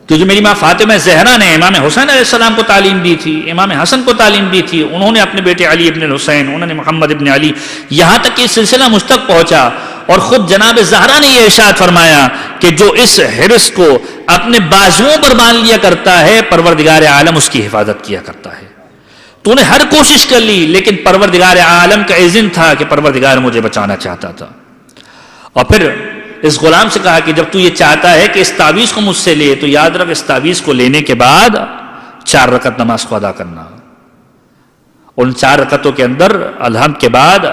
S1: تو جو میری ماں فاطمہ زہرا نے امام حسین علیہ السلام کو تعلیم دی تھی، امام حسن کو تعلیم دی تھی، انہوں نے اپنے بیٹے علی ابن الحسین، انہوں نے محمد ابن علی، یہاں تک کہ سلسلہ مجھ تک پہنچا، اور خود جناب زہرا نے یہ ارشاد فرمایا کہ جو اس حرص کو اپنے بازوؤں پر باندھ لیا کرتا ہے پروردگار عالم اس کی حفاظت کیا کرتا ہے۔ تو نے ہر کوشش کر لی، لیکن پروردگار عالم کا اذن تھا کہ پروردگار مجھے بچانا چاہتا تھا۔ اور پھر اس غلام سے کہا کہ جب تو یہ چاہتا ہے کہ اس تعویذ کو مجھ سے لے تو یاد رکھ اس تعویذ کو لینے کے بعد 4 رکعت نماز کو ادا کرنا، ان 4 رکعتوں کے اندر الحمد کے بعد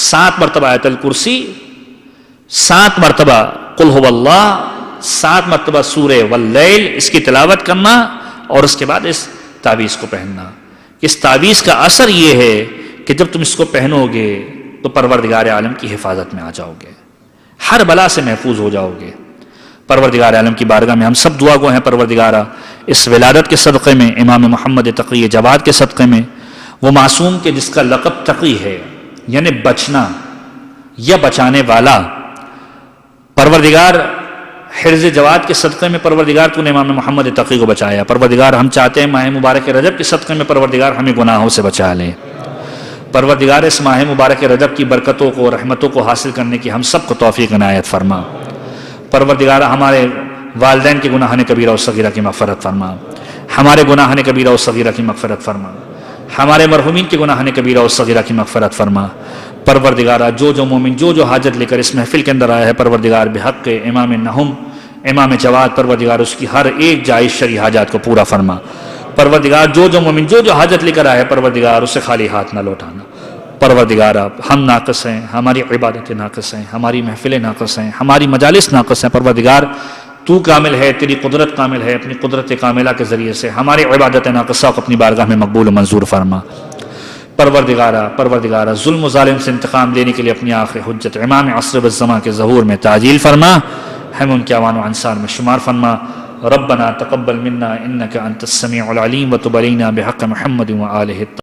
S1: 7 مرتبہ آیت الکرسی، 7 مرتبہ قل هو اللہ، 7 مرتبہ سورہ واللیل اس کی تلاوت کرنا، اور اس کے بعد اس تعویذ کو پہننا۔ اس تعویذ کا اثر یہ ہے کہ جب تم اس کو پہنو گے تو پروردگار عالم کی حفاظت میں آ جاؤ گے، ہر بلا سے محفوظ ہو جاؤ گے۔ پروردگار عالم کی بارگاہ میں ہم سب دعا گو ہیں پروردگارہ اس ولادت کے صدقے میں امام محمد تقی جواد کے صدقے میں، وہ معصوم کے جس کا لقب تقی ہے یعنی بچنا یا بچانے والا، پروردگار حرز جواد کے صدقے میں پروردگار تو نے امام محمد تقی کو بچایا، پروردگار ہم چاہتے ہیں ماہ مبارک رجب کے صدقے میں پروردگار ہمیں گناہوں سے بچا لے، پروردگار اس ماہ مبارک رجب کی برکتوں کو رحمتوں کو حاصل کرنے کی ہم سب کو توفیق عنایت فرما، پروردگار ہمارے والدین کے گناہان کبیرہ و صغیرہ کی مغفرت فرما، ہمارے گناہان کبیرہ و صغیرہ کی مغفرت فرما، ہمارے مرحومین کے گناہان کبیرہ و صغیرہ کی مغفرت فرما، پروردگارہ جو مومن جو حاجت لے کر اس محفل کے اندر آیا ہے پروردگار بحق امام نہم امام جواد پروردگار اس کی ہر ایک جائز شرعی حاجات کو پورا فرما، پروردگار جو مومن جو حاجت لے کر آیا ہے پروردگار اسے خالی ہاتھ نہ لوٹانا، پروردگار ہم ناقص ہیں، ہماری عبادتیں ناقص ہیں، ہماری محفلیں ناقص ہیں، ہماری مجالس ناقص ہیں، پروردگار تو کامل ہے، تیری قدرت کامل ہے، اپنی قدرت کاملہ کے ذریعے سے ہماری عبادت ناقصہ کو اپنی بارگاہ میں مقبول و منظور فرما، پروردگارہ ظلم و ظالم سے انتقام لینے کے لیے اپنی آخر حجت امام عصر والزمان کے ظہور میں تعجیل فرما، ہم ان کے اعوان و انصار میں شمار فرما، ربنا تقبل منا انك انت السميع العليم وتب علينا بحق محمد وآلہ